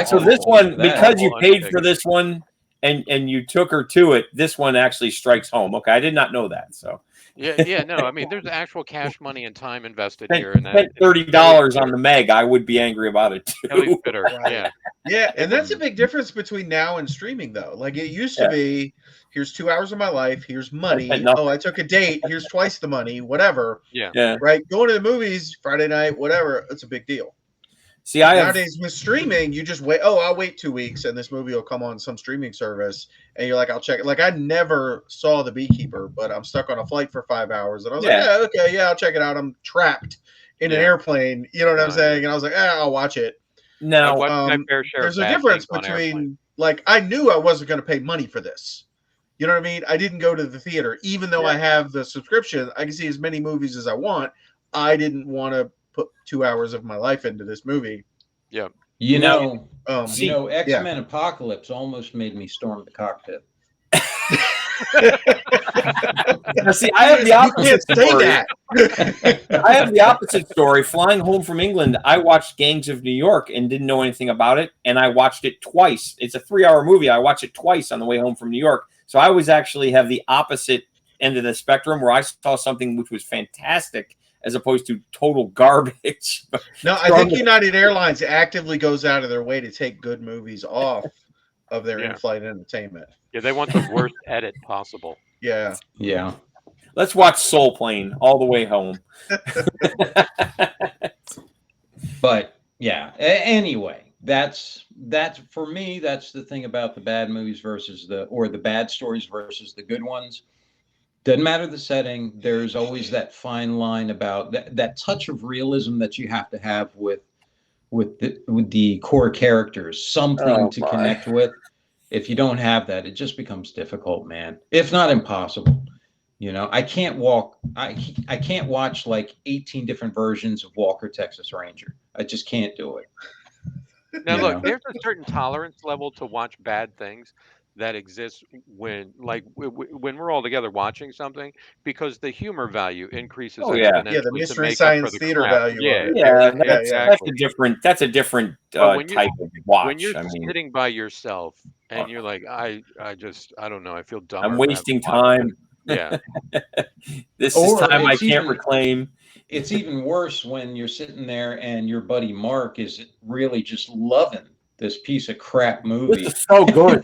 So this one, because you paid for this one. And you took her to it. This one actually strikes home. Okay, I did not know that. So no. I mean, there's actual cash money and time invested here. And spent $30 on the Meg. I would be angry about it too. Bitter. Right. Yeah, and that's a big difference between now and streaming, though. Like it used to be, here's 2 hours of my life. Here's money. Oh, I took a date. Here's twice the money. Whatever. Yeah. Right. Going to the movies Friday night, whatever. It's a big deal. See, nowadays with streaming, you just wait. Oh, I'll wait 2 weeks, and this movie will come on some streaming service, and you're like, I'll check it. Like I never saw The Beekeeper, but I'm stuck on a flight for 5 hours, and I was like, I'll check it out. I'm trapped in an airplane. You know what I'm saying? And I was like, I'll watch it. No, there's a difference between like I knew I wasn't going to pay money for this. You know what I mean? I didn't go to the theater, even though I have the subscription. I can see as many movies as I want. I didn't want to put 2 hours of my life into this movie. Yeah. X-Men Apocalypse almost made me storm the cockpit. Now, see, I have the opposite story. I have the opposite story. Flying home from England, I watched Gangs of New York and didn't know anything about it, and I watched it twice. It's a 3-hour movie. I watched it twice on the way home from New York. So I was actually have the opposite end of the spectrum, where I saw something which was fantastic as opposed to total garbage. No, I think United Airlines actively goes out of their way to take good movies off of their in-flight entertainment. Yeah, they want the worst edit possible. Yeah. Yeah. Let's watch Soul Plane all the way home. But yeah, anyway, that's for me, that's the thing about the bad movies versus the bad stories versus the good ones. Doesn't matter the setting. There's always that fine line about that touch of realism that you have to have with the core characters, something to connect with. If you don't have that, it just becomes difficult, man. If not impossible. You know, I can't watch like 18 different versions of Walker Texas Ranger. I just can't do it. Now, look, there's a certain tolerance level to watch bad things that exists when, like, when we're all together watching something, because the humor value increases exponentially the to Mystery make up for Science the Theater crap. value. Yeah, exactly. that's a different But type of watch. when you're I mean, sitting by yourself and you're like, I don't know, I feel dumber. I'm for having wasting watched time. this. Yeah. This is time I can't reclaim. It's even worse when you're sitting there and your buddy Mark is really just loving this piece of crap movie. This is so good.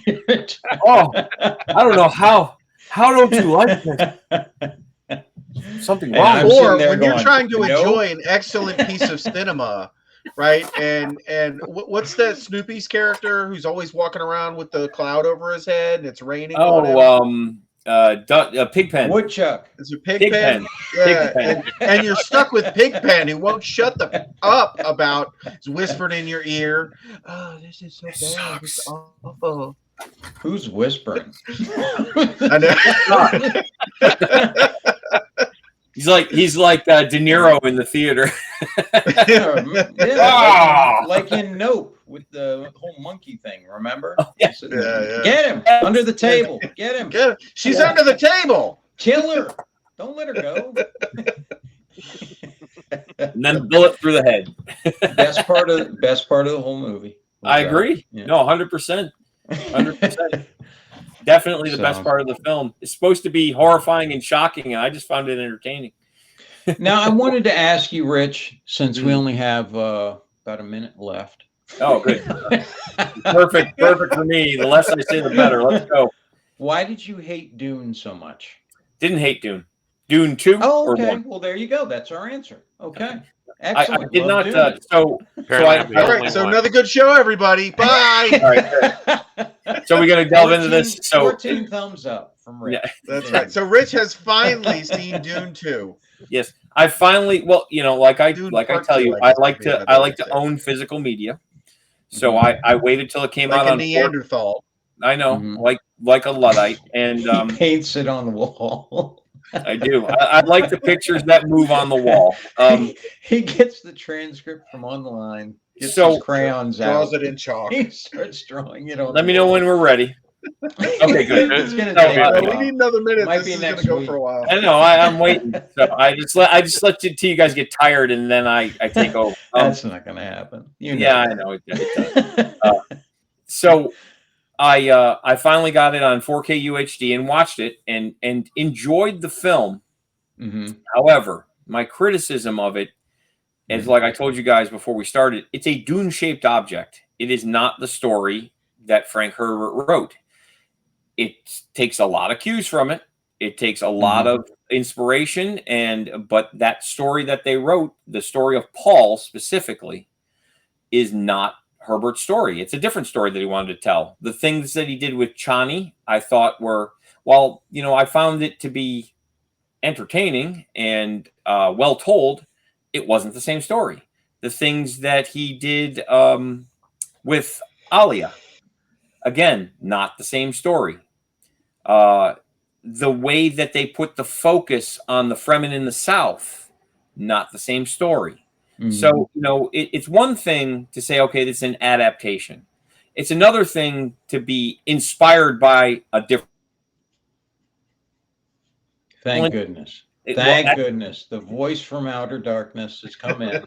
Oh, I don't know how don't you like this? Something wrong. Or when you're trying to enjoy an excellent piece of cinema, right? And what's that Snoopy's character who's always walking around with the cloud over his head and it's raining on him? Pigpen. Woodchuck. It's a Pigpen. Yeah, Pigpen. And you're stuck with Pigpen, who won't shut the up about whispered in your ear. Oh, this is so bad. It's awful. Who's whispering? I know. He's like De Niro in the theater. Like in Nope with the whole monkey thing. Remember? Oh, yeah. Get him under the table. Get him. She's under the table. Kill her. Don't let her go. And then bullet through the head. best part of the whole movie. I agree. Yeah. No, 100%. 100%. Definitely the best part of the film. It's supposed to be horrifying and shocking, and I just found it entertaining. Now, I wanted to ask you, Rich, since we only have about a minute left. Oh, good. Perfect for me. The less I say, the better. Let's go. Why did you hate Dune so much? Didn't hate Dune. Dune 2 Oh, okay. or 1? Well, there you go. That's our answer. Okay. Excellent. I did not. All right. So another good show, everybody. Bye. All right. So we're going to delve into this. So 14 thumbs up from Rich. Yeah, that's right. So Rich has finally seen Dune 2. Yes, I finally. Well, you know, like I tell you, I like to own physical media. So I waited till it came out on Neanderthal. I know, like a Luddite, and he paints it on the wall. I do. I like the pictures that move on the wall. He gets the transcript from online, gets his crayons out, draws it in chalk. He starts drawing it on. Let me know when we're ready. Okay, good. It's gonna we need another minute. Might this be is next gonna go week. for a while. I know. I'm waiting. So I just let you till you guys get tired, and then I take over. That's not gonna happen. I know. It does. So I finally got it on 4K UHD and watched it and enjoyed the film. Mm-hmm. However, my criticism of it is, like I told you guys before we started, it's a Dune-shaped object. It is not the story that Frank Herbert wrote. It takes a lot of cues from it. It takes a lot of inspiration, but that story that they wrote, the story of Paul specifically, is not Herbert's story. It's a different story that he wanted to tell. The things that he did with Chani, I thought were, I found it to be entertaining and well told. It wasn't the same story. The things that he did with Alia, again, not the same story. The way that they put the focus on the Fremen in the South, not the same story. Mm-hmm. So, it's one thing to say, okay, this is an adaptation. It's another thing to be inspired by a different. Thank goodness. Thank goodness. The voice from outer darkness has come in.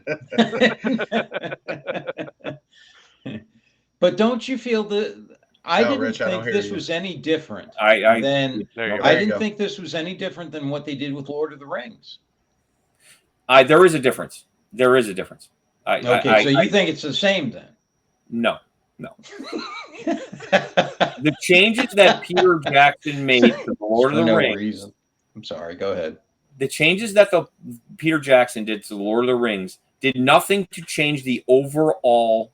But don't you feel I didn't think this was any different. I didn't think this was any different than what they did with Lord of the Rings. There is a difference. There is a difference. So you think it's the same then? No. The changes that Peter Jackson made to the Lord of the Rings. I'm sorry. Go ahead. The changes that Peter Jackson did to the Lord of the Rings did nothing to change the overall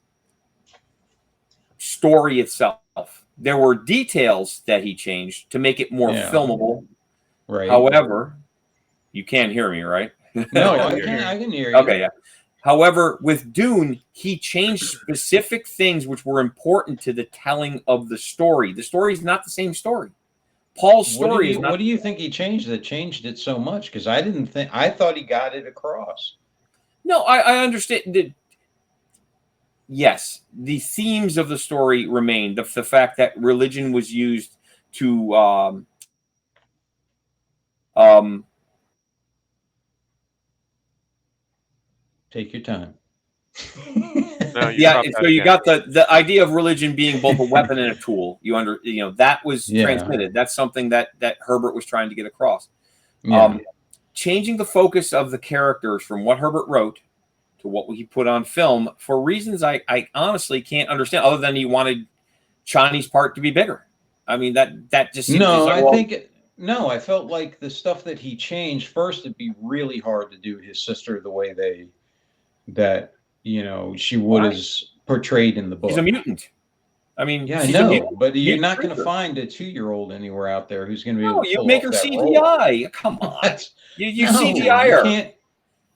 story itself. There were details that he changed to make it more filmable, Right. However, you can't hear me, right? No, I can hear you. Okay, yeah. However, with Dune, he changed specific things which were important to the telling of the story. The story is not the same story. Paul's story is not. What do you think he changed that changed it so much? Because I thought he got it across. No, I understand that. Yes, the themes of the story remained. The fact that religion was used to take your time. No, yeah, so you got the idea of religion being both a weapon and a tool. That was transmitted. That's something that Herbert was trying to get across. Yeah. Changing the focus of the characters from what Herbert wrote to what he put on film for reasons I honestly can't understand, other than he wanted Chani's part to be bigger. I mean, that just seems I felt like the stuff that he changed first, it'd be really hard to do his sister the way she was portrayed in the book. He's a mutant. I mean, yeah, I know, but you're not going to find a 2-year-old anywhere out there who's going to be able to you pull make off her that CGI. Role. Come on, you CGI her. Can't.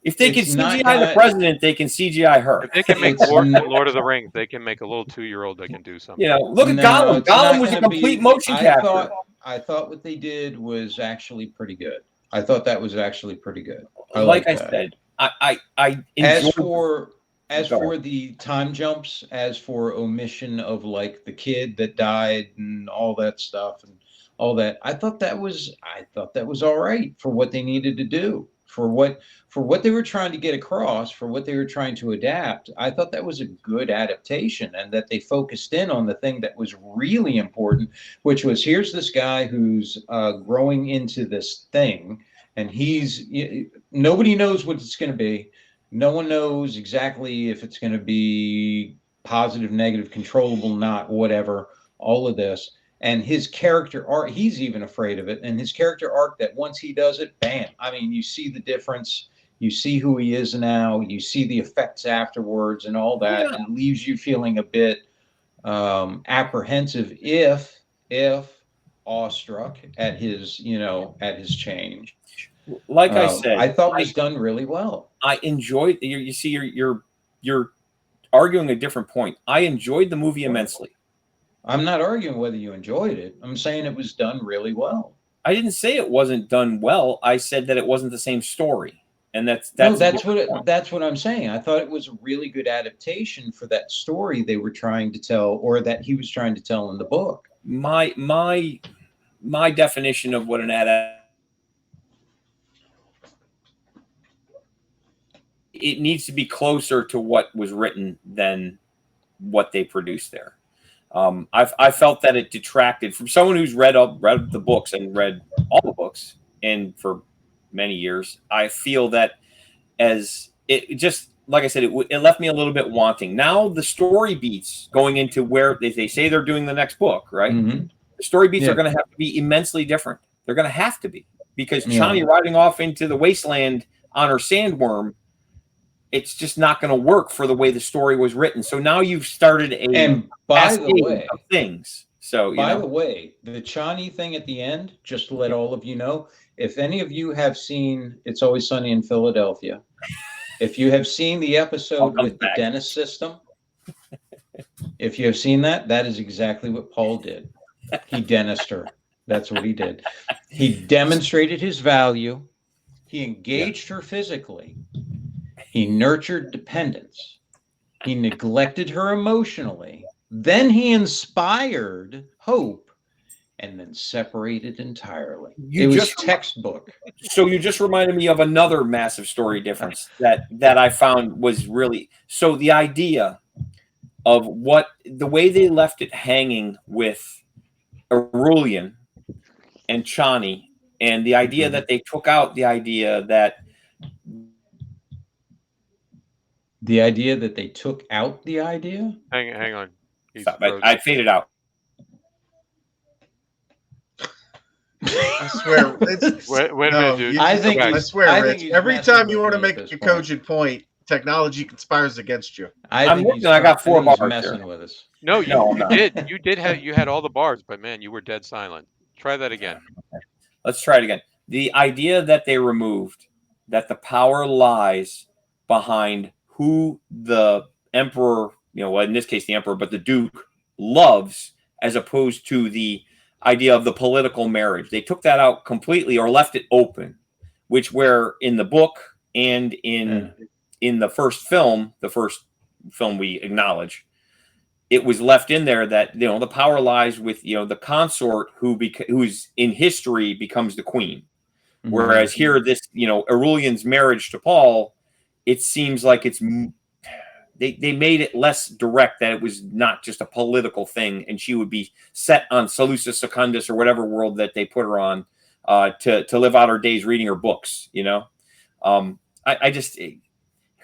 If they can CGI the president, they can CGI her. If they can make Lord of the Rings, they can make a little 2-year-old that can do something. Look at Gollum. Gollum was a complete motion capture. I thought what they did was actually pretty good. I thought that was actually pretty good. Like I said, I As for the time jumps, as for omission of like the kid that died and all that stuff and all that, I thought that was all right for what they needed to do, for what they were trying to get across, for what they were trying to adapt. I thought that was a good adaptation, and that they focused in on the thing that was really important, which was, here's this guy who's growing into this thing, and nobody knows what it's going to be. No one knows exactly if it's going to be positive, negative, controllable, not, whatever, all of this. And his character arc, he's even afraid of it. And his character arc, that once he does it, bam. I mean, you see the difference. You see who he is now. You see the effects afterwards and all that. Yeah. And it leaves you feeling a bit apprehensive, if awestruck at his change. Like I said, I thought it was done really well. I enjoyed. You see, you're arguing a different point. I enjoyed the movie immensely. I'm not arguing whether you enjoyed it. I'm saying it was done really well. I didn't say it wasn't done well. I said that it wasn't the same story, and that's what I'm saying. I thought it was a really good adaptation for that story they were trying to tell, or that he was trying to tell in the book. My definition of what an adaptation. It needs to be closer to what was written than what they produced there. I felt that it detracted from someone who's read the books and read all the books, and for many years. I feel that as it just, like I said, it left me a little bit wanting. Now the story beats going into where they say they're doing the next book, right? Mm-hmm. The story beats are going to have to be immensely different. They're going to have to be, because Chani riding off into the wasteland on her sandworm, it's just not going to work for the way the story was written. So now you've started by the way, of things. So the way, the Chani thing at the end, just to let all of you know, if any of you have seen It's Always Sunny in Philadelphia, if you have seen the episode with the dentist system, if you have seen that is exactly what Paul did. He dentist her. That's what he did. He demonstrated his value. He engaged her physically. He nurtured dependence. He neglected her emotionally. Then he inspired hope, and then separated entirely. It was textbook. So you just reminded me of another massive story difference that I found was really, so the idea of the way they left it hanging with Aurelian and Chani, and the idea that they took out the idea that they took out the idea. Hang on. I faded out. I swear. Wait a minute, dude. I swear, Rich. Every time you want to make a cogent point, technology conspires against you. I'm looking. I got 4 bars messing with us. No, you did. You had all the bars, but man, you were dead silent. Try that again. Okay. Let's try it again. The idea that they removed, that the power lies behind who the emperor, well, in this case the emperor, but the duke loves, as opposed to the idea of the political marriage. They took that out completely or left it open, which where in the book and in the first film we acknowledge, it was left in there that the power lies with the consort who's in history becomes the queen. Mm-hmm. Whereas here, this Aurelian's marriage to Paul, it seems like they made it less direct, that it was not just a political thing, and she would be set on Seleucus Secundus or whatever world that they put her on to live out her days reading her books. I just.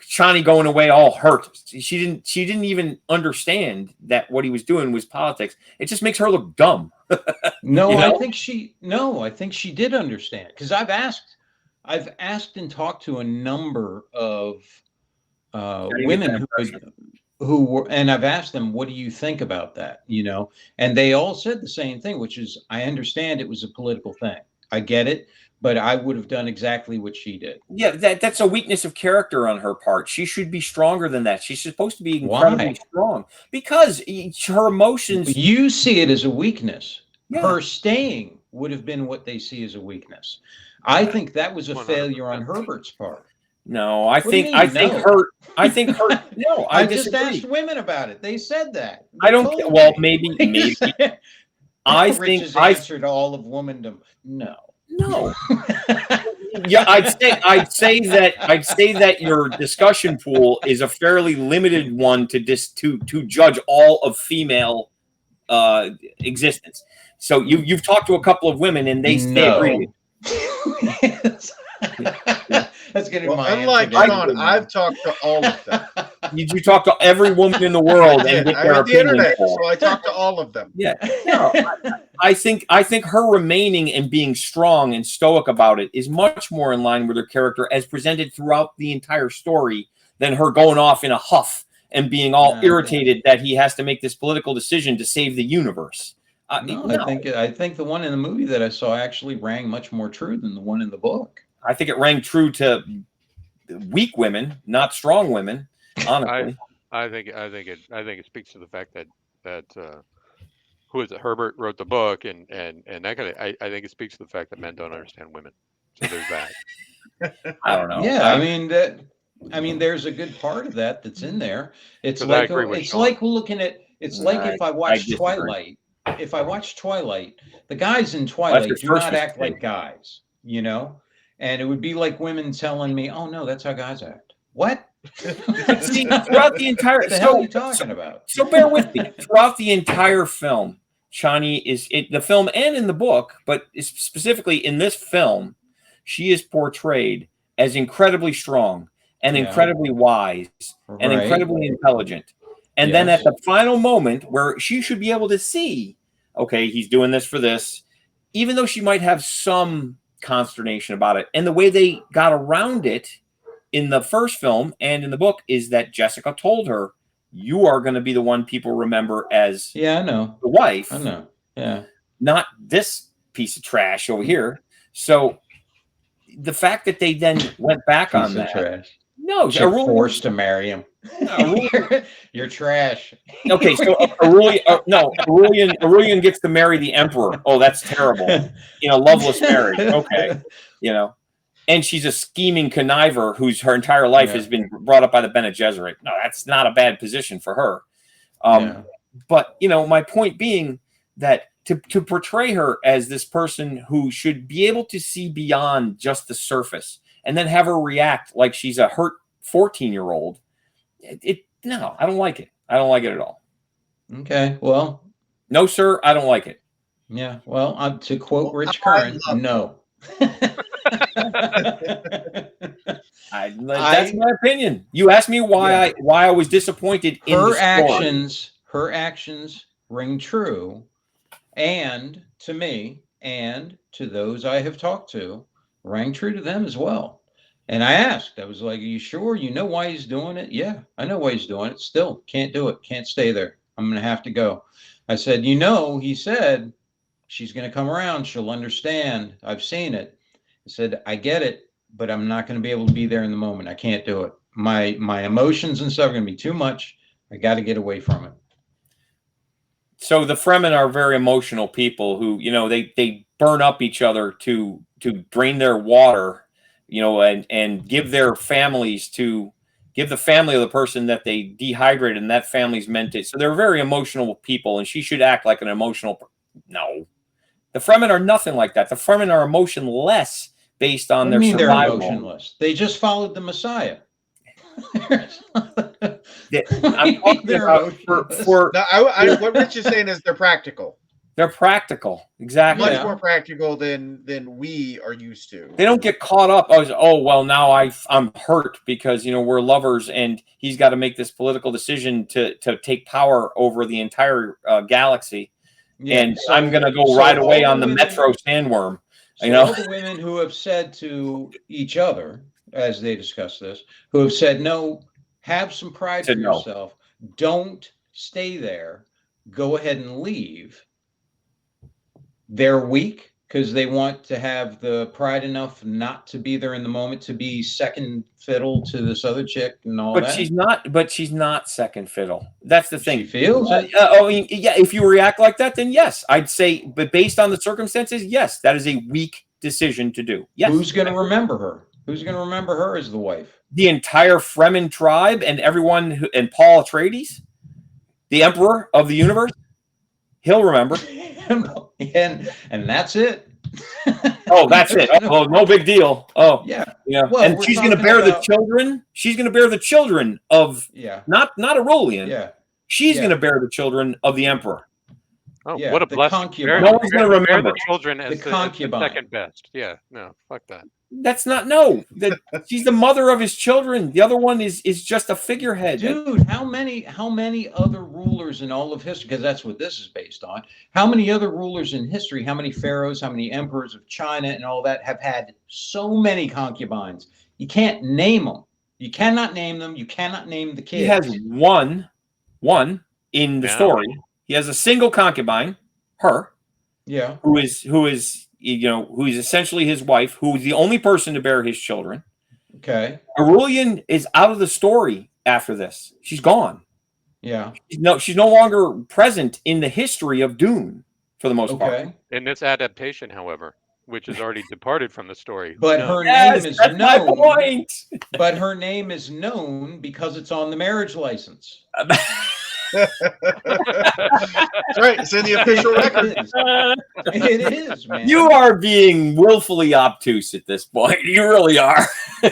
Chani going away all hurt. She didn't even understand that what he was doing was politics. It just makes her look dumb. No, I think she did understand, because I've asked and talked to a number of women who were, and I've asked them, what do you think about that? And they all said the same thing, which is, I understand it was a political thing. I get it. But I would have done exactly what she did. Yeah, that's a weakness of character on her part. She should be stronger than that. She's supposed to be incredibly strong, because her emotions. You see it as a weakness. Yeah. Her staying would have been what they see as a weakness. I think that was a failure on Herbert's part. No, I think her. No, I just asked women about it. They said that. I don't. Well, maybe. I think Rich's answer to all of womandom. No. Yeah, I'd say that your discussion pool is a fairly limited one to judge all of female existence. So you've talked to a couple of women and they agree. That's going to be my unlike Sean, I've talked to all of them. You talk to every woman in the world and get their opinion. Internet, so I talk to all of them. Yeah. No, I think her remaining and being strong and stoic about it is much more in line with her character as presented throughout the entire story than her going off in a huff and being all irritated that he has to make this political decision to save the universe. No. I think the one in the movie that I saw actually rang much more true than the one in the book. I think it rang true to weak women, not strong women. Honestly, I think it speaks to the fact that who is it? Herbert wrote the book, and that kind of. I think it speaks to the fact that men don't understand women. So there's that. I don't know. Yeah, I mean, there's a good part of that's in there. It's like looking at. It's like if I watch Twilight. If I watch Twilight, the guys in Twilight do not act like guys. And it would be like women telling me, "Oh no, that's how guys act." What? See, throughout the entire, what the hell are you talking about? So bear with me. Throughout the entire film, Chani is the film and in the book, but specifically in this film, she is portrayed as incredibly strong and incredibly wise and incredibly intelligent. And then at the final moment where she should be able to see, okay, he's doing this for this, even though she might have some consternation about it. And the way they got around it in the first film and in the book is that Jessica told her, you are going to be the one people remember as the wife. I know. Yeah. Not this piece of trash over here. So the fact that they then went back on that. Trash. No, you're forced to marry him. You're trash. Okay, so Aurelian gets to marry the emperor. Oh, that's terrible. Loveless marriage. Okay, and she's a scheming conniver whose her entire life has been brought up by the Bene Gesserit. No, that's not a bad position for her. But my point being that to portray her as this person who should be able to see beyond just the surface and then have her react like she's a hurt 14-year-old. No, I don't like it. I don't like it at all. Okay, well. No, sir, I don't like it. Yeah, well, to quote Rich Curran, no. That's my opinion. You asked me why I was disappointed in her actions. Her actions ring true, and to me, and to those I have talked to, rang true to them as well. And I asked, I was like, are you sure? You know why he's doing it? Yeah, I know why he's doing it. Still, can't do it. Can't stay there. I'm going to have to go. I said, he said, she's going to come around. She'll understand. I've seen it. I said, I get it, but I'm not going to be able to be there in the moment. I can't do it. My emotions and stuff are going to be too much. I got to get away from it. So the Fremen are very emotional people who, they burn up each other to drain their water, and give their families give the family of the person that they dehydrated, and that family's meant to. So they're very emotional people, and she should act like an emotional. No, the Fremen are nothing like that. The Fremen are emotionless based on their survival. They're emotionless. They just followed the Messiah. I'm talking about what Rich is saying is they're practical. They're practical, exactly. Much more practical than we are used to. They don't get caught up. Well, now I'm hurt because we're lovers, and he's got to make this political decision to take power over the entire galaxy, and so, I'm going to go right away on the Metro sandworm. All the women who have said to each other, as they discuss this, who have said, no, have some pride for yourself. Don't stay there. Go ahead and leave. They're weak because they want to have the pride enough not to be there in the moment, to be second fiddle to this other chick and all that. She's not second fiddle. That's the thing. She feels it. Yeah, if you react like that, then yes. I'd say, but based on the circumstances, yes, that is a weak decision to do. Yes. Who's going to remember her? Who's going to remember her as the wife? The entire Fremen tribe and everyone, and Paul Atreides, the emperor of the universe, he'll remember. and that's it. Oh, that's it. Oh, no big deal. Oh, yeah. Well, and she's going to bear the children. She's going to bear the children of not Aurelian. Yeah. She's going to bear the children of the emperor. Oh, what a blessing! No one's going to remember the children as the second best. Yeah, no, fuck that. That's not she's the mother of his children. The other one is just a figurehead. Dude, how many other rulers in all of history, because that's what this is based on, how many other rulers in history, how many pharaohs, how many emperors of China and all that have had so many concubines? You can't name them. You cannot name them. You cannot name the kids. He has one in the story. He has a single concubine, her. Yeah. Who is who is essentially his wife, who is the only person to bear his children. Okay. Aurelian is out of the story after this. She's gone. Yeah. She's no longer present in the history of Dune for the most part. In this adaptation, however, which has already departed from the story. But her name is known. My point. But her name is known because it's on the marriage license. That's right. It's in the official record. It is, man. You are being willfully obtuse at this point. You really are.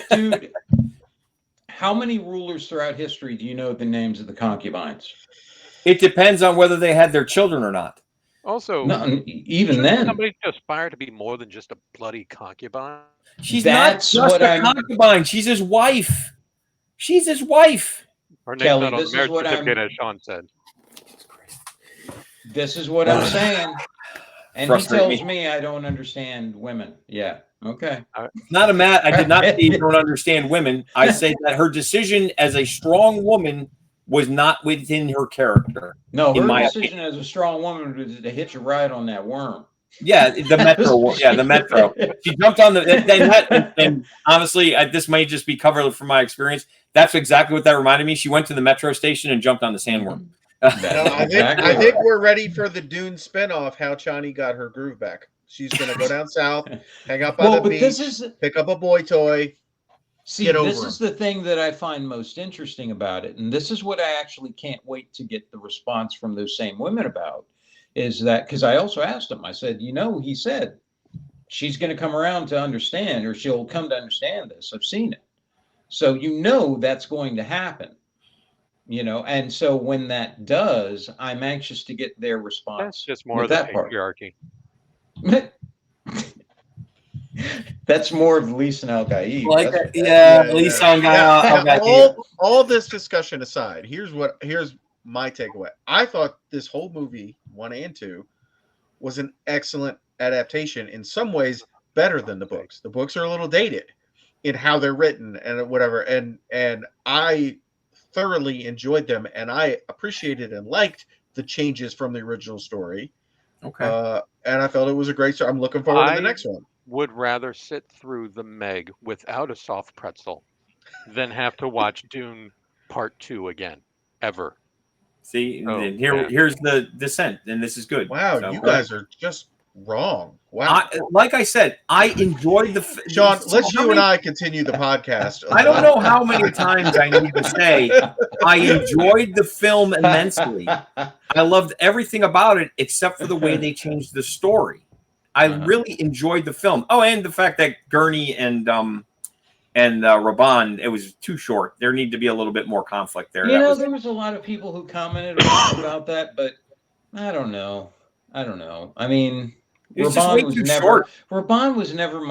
Dude, how many rulers throughout history do you know the names of the concubines? It depends on whether they had their children or not. Also, even then, somebody to aspire to be more than just a bloody concubine. She's not just a concubine. She's his wife. She's his wife. Her name's not on the marriage certificate, as Sean said. This is what I'm saying. And he tells me I don't understand women. Yeah. Okay. I did not say you don't understand women. I said that her decision as a strong woman was not within her character. No, her decision as a strong woman was to hitch a ride on that worm. Yeah, the Metro. Yeah, the Metro. She jumped on and honestly, this might just be covered from my experience. That's exactly what that reminded me. She went to the Metro station and jumped on the sandworm. I think we're ready for the Dune spinoff, how Chani got her groove back. She's going to go down south, hang out by the beach, pick up a boy toy. See, this is the thing that I find most interesting about it. And this is what I actually can't wait to get the response from those same women about, is that, because I also asked them, I said, he said, she's going to come around to understand, or she'll come to understand this. I've seen it. So that's going to happen. And so when that does, I'm anxious to get their response. That's just more of the patriarchy. That's more of Lisa and Al-Gaib. Lisa and Al-Gaib. All this discussion aside, here's my takeaway. I thought this whole movie, 1 and 2, was an excellent adaptation. In some ways, better than the books. The books are a little dated in how they're written and whatever. And I thoroughly enjoyed them, and I appreciated and liked the changes from the original story. Okay. And I felt it was a great story. I'm looking forward to the next one. would rather sit through the Meg without a soft pretzel than have to watch Dune Part 2 again, ever. See, Oh, and yeah. here's the dissent, and this is good. Wow, So, you guys are just wrong. Wow. like I said, I enjoyed the Sean, so let's how you and many- I continue the podcast. I don't know how many times I need to say I enjoyed the film immensely. I loved everything about it except for the way they changed the story. I really enjoyed the film. Oh, and the fact that Gurney and Raban, it was too short. There need to be a little bit more conflict there. There was a lot of people who commented about that, but I don't know. I mean, Raban was never short. Raban was never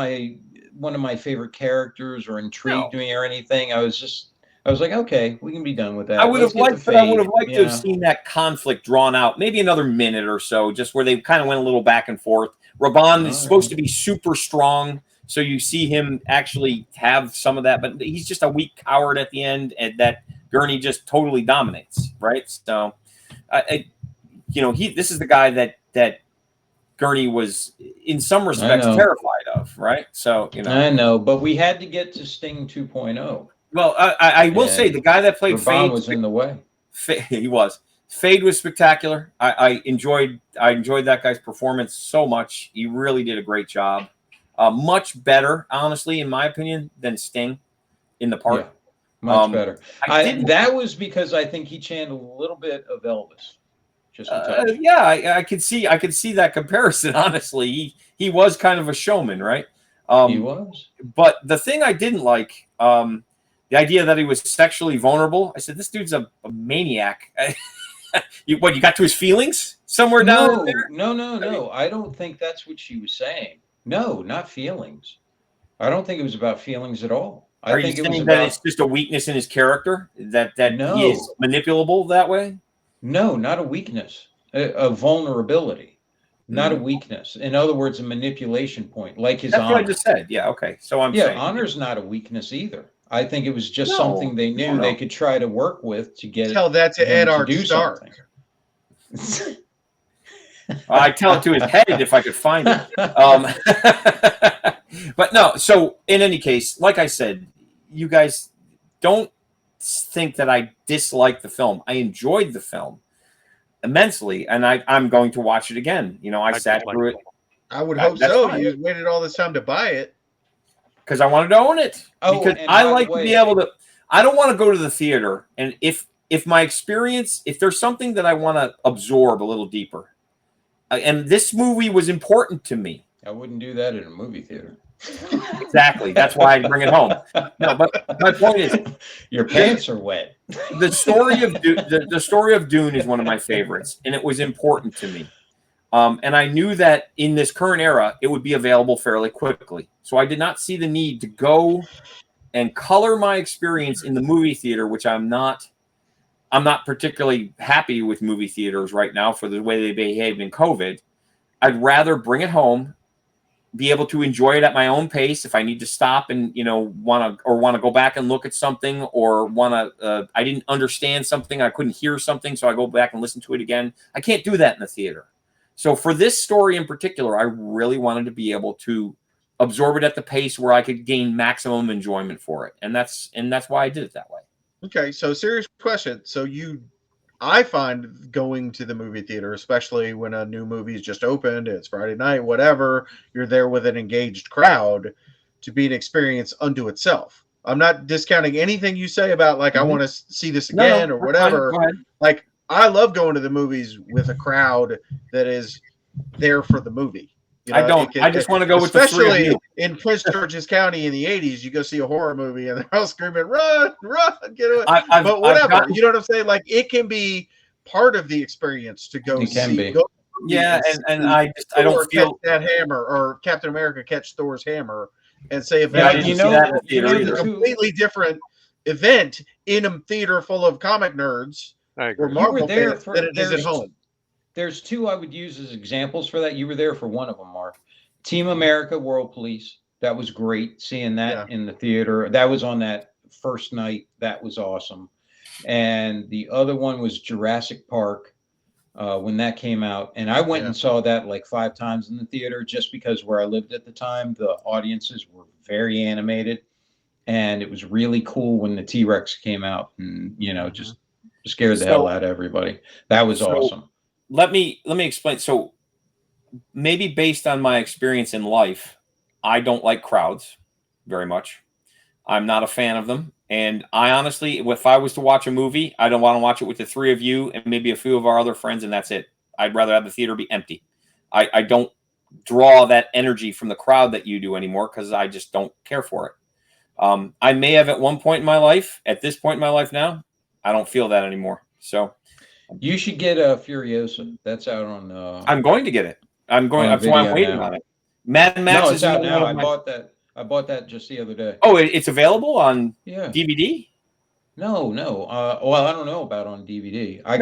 one of my favorite characters or intrigued me or anything. I was like, okay, we can be done with that. I would have liked to have seen that conflict drawn out, maybe another minute or so, just where they kind of went a little back and forth. Raban is supposed to be super strong, so you see him actually have some of that, but he's just a weak coward at the end, and that Gurney just totally dominates, right? So, this is the guy that Gurney was, in some respects, terrified of, right? So, I know, but we had to get to Sting 2.0. Well, I will say the guy that played Fade was in the way. He was. Fade was spectacular. I enjoyed that guy's performance so much. He really did a great job. Much better, honestly, in my opinion, than Sting in the part. Yeah, much better. That was because I think he channeled a little bit of Elvis. Just a touch. I could see that comparison. Honestly, he was kind of a showman, right? He was. But the thing I didn't like, the idea that he was sexually vulnerable. I said, this dude's a maniac. You got to his feelings somewhere down there? No. I don't think that's what she was saying. No, not feelings. I don't think it was about feelings at all. I think it was that it's just a weakness in his character that he is manipulable that way. No, not a weakness, a vulnerability, not a weakness. In other words, a manipulation point, like his honor. That's what I just said. Yeah, okay. So I'm saying honor's not a weakness either. I think it was just something they knew they could try to work with to get. Tell that to Ed Stark. I tell it to his head if I could find it. But no. So in any case, like I said, you guys don't think that I disliked the film. I enjoyed the film immensely, and I'm going to watch it again. I sat through it. I would hope so. Fine. You waited all this time to buy it. Because I wanted to own it. Because I like to be able to. I don't want to go to the theater, and if my experience, if there's something that I want to absorb a little deeper, and this movie was important to me. I wouldn't do that in a movie theater. Exactly. That's why I bring it home. No, but my point is, your pants are wet. The story of the story of Dune is one of my favorites, and it was important to me. And I knew that in this current era, it would be available fairly quickly. So I did not see the need to go and color my experience in the movie theater, which I'm not particularly happy with movie theaters right now for the way they behaved in COVID. I'd rather bring it home, be able to enjoy it at my own pace. If I need to stop and want to go back and look at something, or I didn't understand something, I couldn't hear something, so I go back and listen to it again. I can't do that in the theater. So for this story in particular, I really wanted to be able to absorb it at the pace where I could gain maximum enjoyment for it, and that's why I did it that way. Okay, so serious question. So I find going to the movie theater, especially when a new movie is just opened, it's Friday night, whatever, you're there with an engaged crowd, to be an experience unto itself. I'm not discounting anything you say about I want to see this again or whatever. Like, I love going to the movies with a crowd that is there for the movie. I don't. I just want to go with the three of you. Especially in Prince George's County in the 80s, you go see a horror movie and they're all screaming, run, get away. But whatever. You know what I'm saying? Like, it can be part of the experience to go see. And I don't feel that hammer, or Captain America catch Thor's hammer, and say if it's a completely different event in a theater full of comic nerds or Marvel fans than it is at home. There's two I would use as examples for that. You were there for one of them, Mark. Team America, World Police. That was great seeing that in the theater. That was on that first night. That was awesome. And the other one was Jurassic Park. when that came out, and I went and saw that like 5 times in the theater, just because where I lived at the time, the audiences were very animated, and it was really cool when the T-Rex came out, and just scared the hell out of everybody. That was awesome. Let me explain. So maybe based on my experience in life, I don't like crowds very much. I'm not a fan of them. And I honestly, if I was to watch a movie, I don't want to watch it with the 3 of you and maybe a few of our other friends, and that's it. I'd rather have the theater be empty. I don't draw that energy from the crowd that you do anymore, because I just don't care for it. I may have at one point in my life. At this point in my life now, I don't feel that anymore. So you should get Furiosa. That's out on. I'm going to get it. That's why I'm waiting on it. Mad Max is out now. I bought that just the other day. Oh, it's available on DVD? No. Well, I don't know about on DVD. I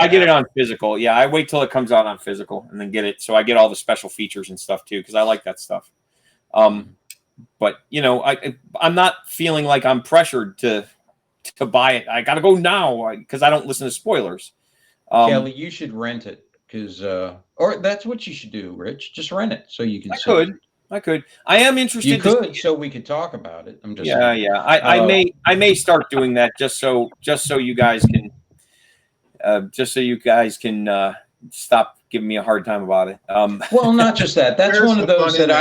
get it on physical. Yeah, I wait till it comes out on physical and then get it, so I get all the special features and stuff too, because I like that stuff. But I'm not feeling like I'm pressured to buy it. I got to go now because I don't listen to spoilers. Kelly, you should rent it, because or that's what you should do, Rich. Just rent it so you can. I could. I am interested. You could, so we could talk about it. I'm just saying. I may start doing that just so you guys can stop giving me a hard time about it. Well, not just that. That's one of those that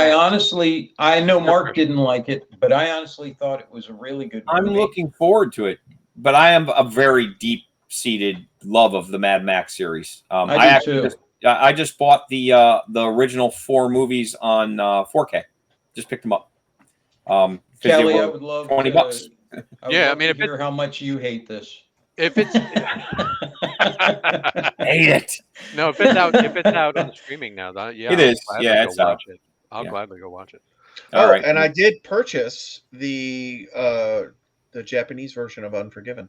I know Mark didn't like it, but I honestly thought it was a really good movie. I'm looking forward to it, but I am a very deep-seated love of the Mad Max series. I do too. I just bought the original 4 movies on 4K. Just picked them up. Kelly, I would love $20. I mean, hear how much you hate this. If it's hate it. No, if it's out on streaming now, it is. Yeah, it's out. I'll gladly go watch it. All right. And I did purchase the Japanese version of Unforgiven.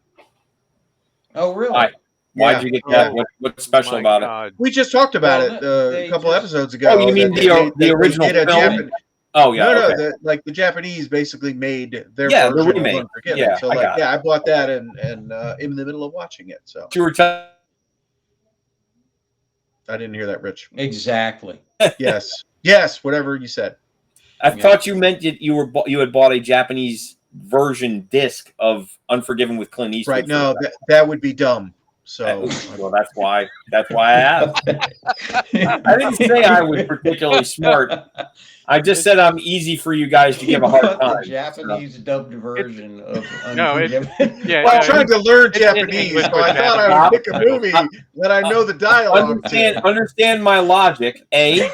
Oh, really? Why'd you get that? What's special about it? We just talked about it a couple episodes ago. Oh, you mean the original film? Oh yeah, no, the Japanese basically made their version the remake. Of Unforgiven. Yeah, so I bought that and in the middle of watching it. So you were I didn't hear that, Rich. Exactly. Yes, whatever you said. I thought you meant you had bought a Japanese version disc of Unforgiven with Clint Eastwood. Right? No, that would be dumb. So well, that's why I asked. I didn't say I was particularly smart. I just said I'm easy for you guys to give a hard time. The Japanese dubbed version of Unforgiven. I'm trying to learn Japanese, so I thought I would pick a movie that I know the dialogue. Understand my logic. I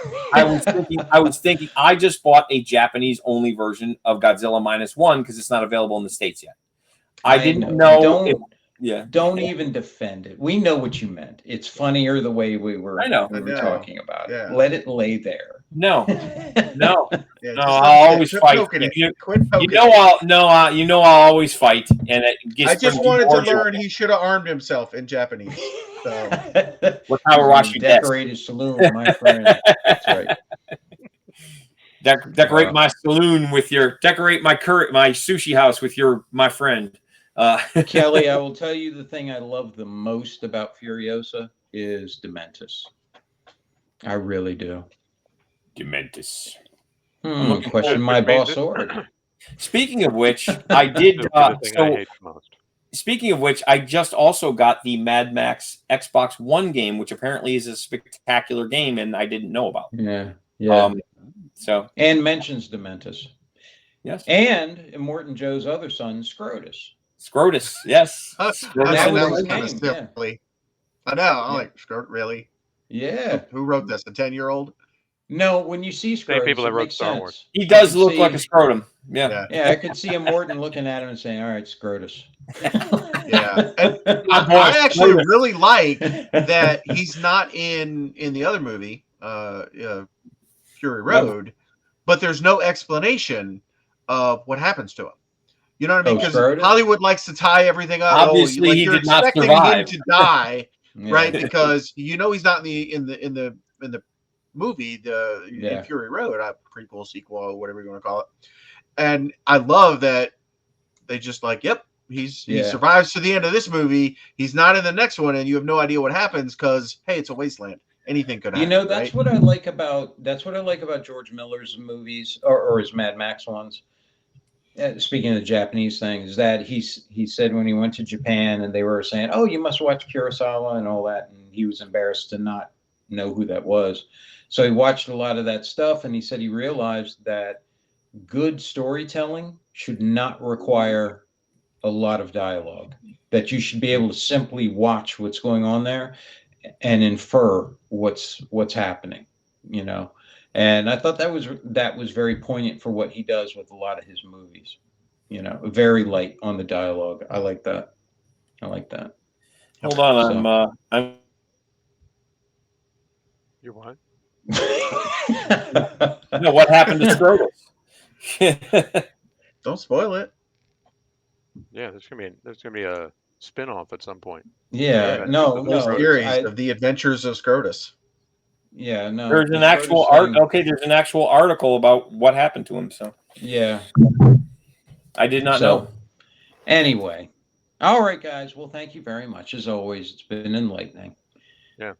was thinking I just bought a Japanese only version of Godzilla -1 because it's not available in the States yet. I didn't know. Don't even defend it. We know what you meant. It's funnier the way we were talking about it. Let it lay there. No. I'll always fight. I'll always fight, and I just wanted to learn. He should have armed himself in Japanese. So what power wash you decorated saloon, my friend. That's right. Decorate my saloon with your my sushi house with my friend. Kelly, I will tell you the thing I love the most about Furiosa is Dementis. I really do. Dementis. Question my boss ordered. Speaking of which, I did. Speaking of which, I just also got the Mad Max Xbox One game, which apparently is a spectacular game, and I didn't know about. Yeah. And mentions Dementis. Yes. And Immortan Joe's other son, Scrotus, yes. That was kind of silly. I know. I'm like, Scrotus, really? Yeah. Who wrote this? A 10-year-old? No, when you see Scrotus, people that wrote Star Wars. He does look like a scrotum. Yeah, I could see Immortan looking at him and saying, "All right, Scrotus." Yeah, and I actually really like that he's not in the other movie, Fury Road, but there's no explanation of what happens to him. You know what I mean? Because Hollywood likes to tie everything up. Obviously, he did not survive. Him to die, right? Because he's not in the movie, in Fury Road, prequel, sequel, whatever you want to call it. And I love that they just yep, He survives to the end of this movie. He's not in the next one, and you have no idea what happens because hey, it's a wasteland. Anything could happen. That's right? what I like about George Miller's movies or his Mad Max ones. Speaking of the Japanese thing, is that he said when he went to Japan and they were saying, "Oh, you must watch Kurosawa and all that," and he was embarrassed to not know who that was. So he watched a lot of that stuff, and he said he realized that good storytelling should not require a lot of dialogue. That you should be able to simply watch what's going on there and infer what's happening. And I thought that was very poignant for what he does with a lot of his movies. Very light on the dialogue. I like that. Hold on, I'm. You're what? No, what happened to Scrotus? Don't spoil it. Yeah, there's gonna be a spin-off at some point. Yeah, no. Series of the Adventures of Scrotus. Yeah, no. There's an actual there's an actual article about what happened to him. So yeah, I did not know. Anyway, all right, guys. Well, thank you very much as always. It's been enlightening. Yeah.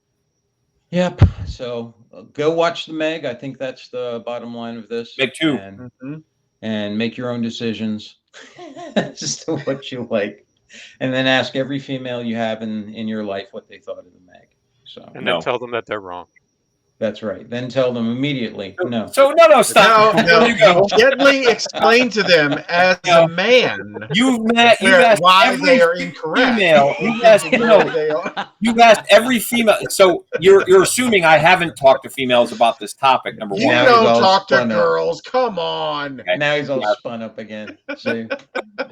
Yep. So go watch the Meg. I think that's the bottom line of this. Meg 2. And make your own decisions as to what you like, and then ask every female you have in your life what they thought of the Meg. So and then tell them that they're wrong. That's right. Then tell them immediately. No. So no, stop. No, you gently explain to them as a man. You've asked why they are incorrect. Female. You've asked every female. So you're assuming I haven't talked to females about this topic. Number one. You don't talk to girls. Come on. Okay. Now he's all spun up again. See?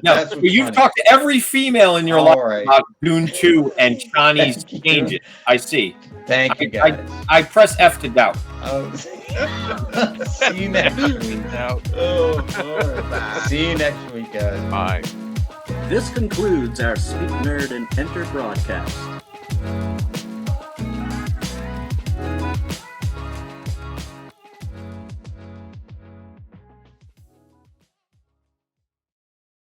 No, you've talked to every female in your life about Dune 2 and Shawnee's changes. I see. Thank you, guys. I press F to doubt. See you next week. See you next week, guys. Bye. This concludes our Speak Nerd and Enter broadcast.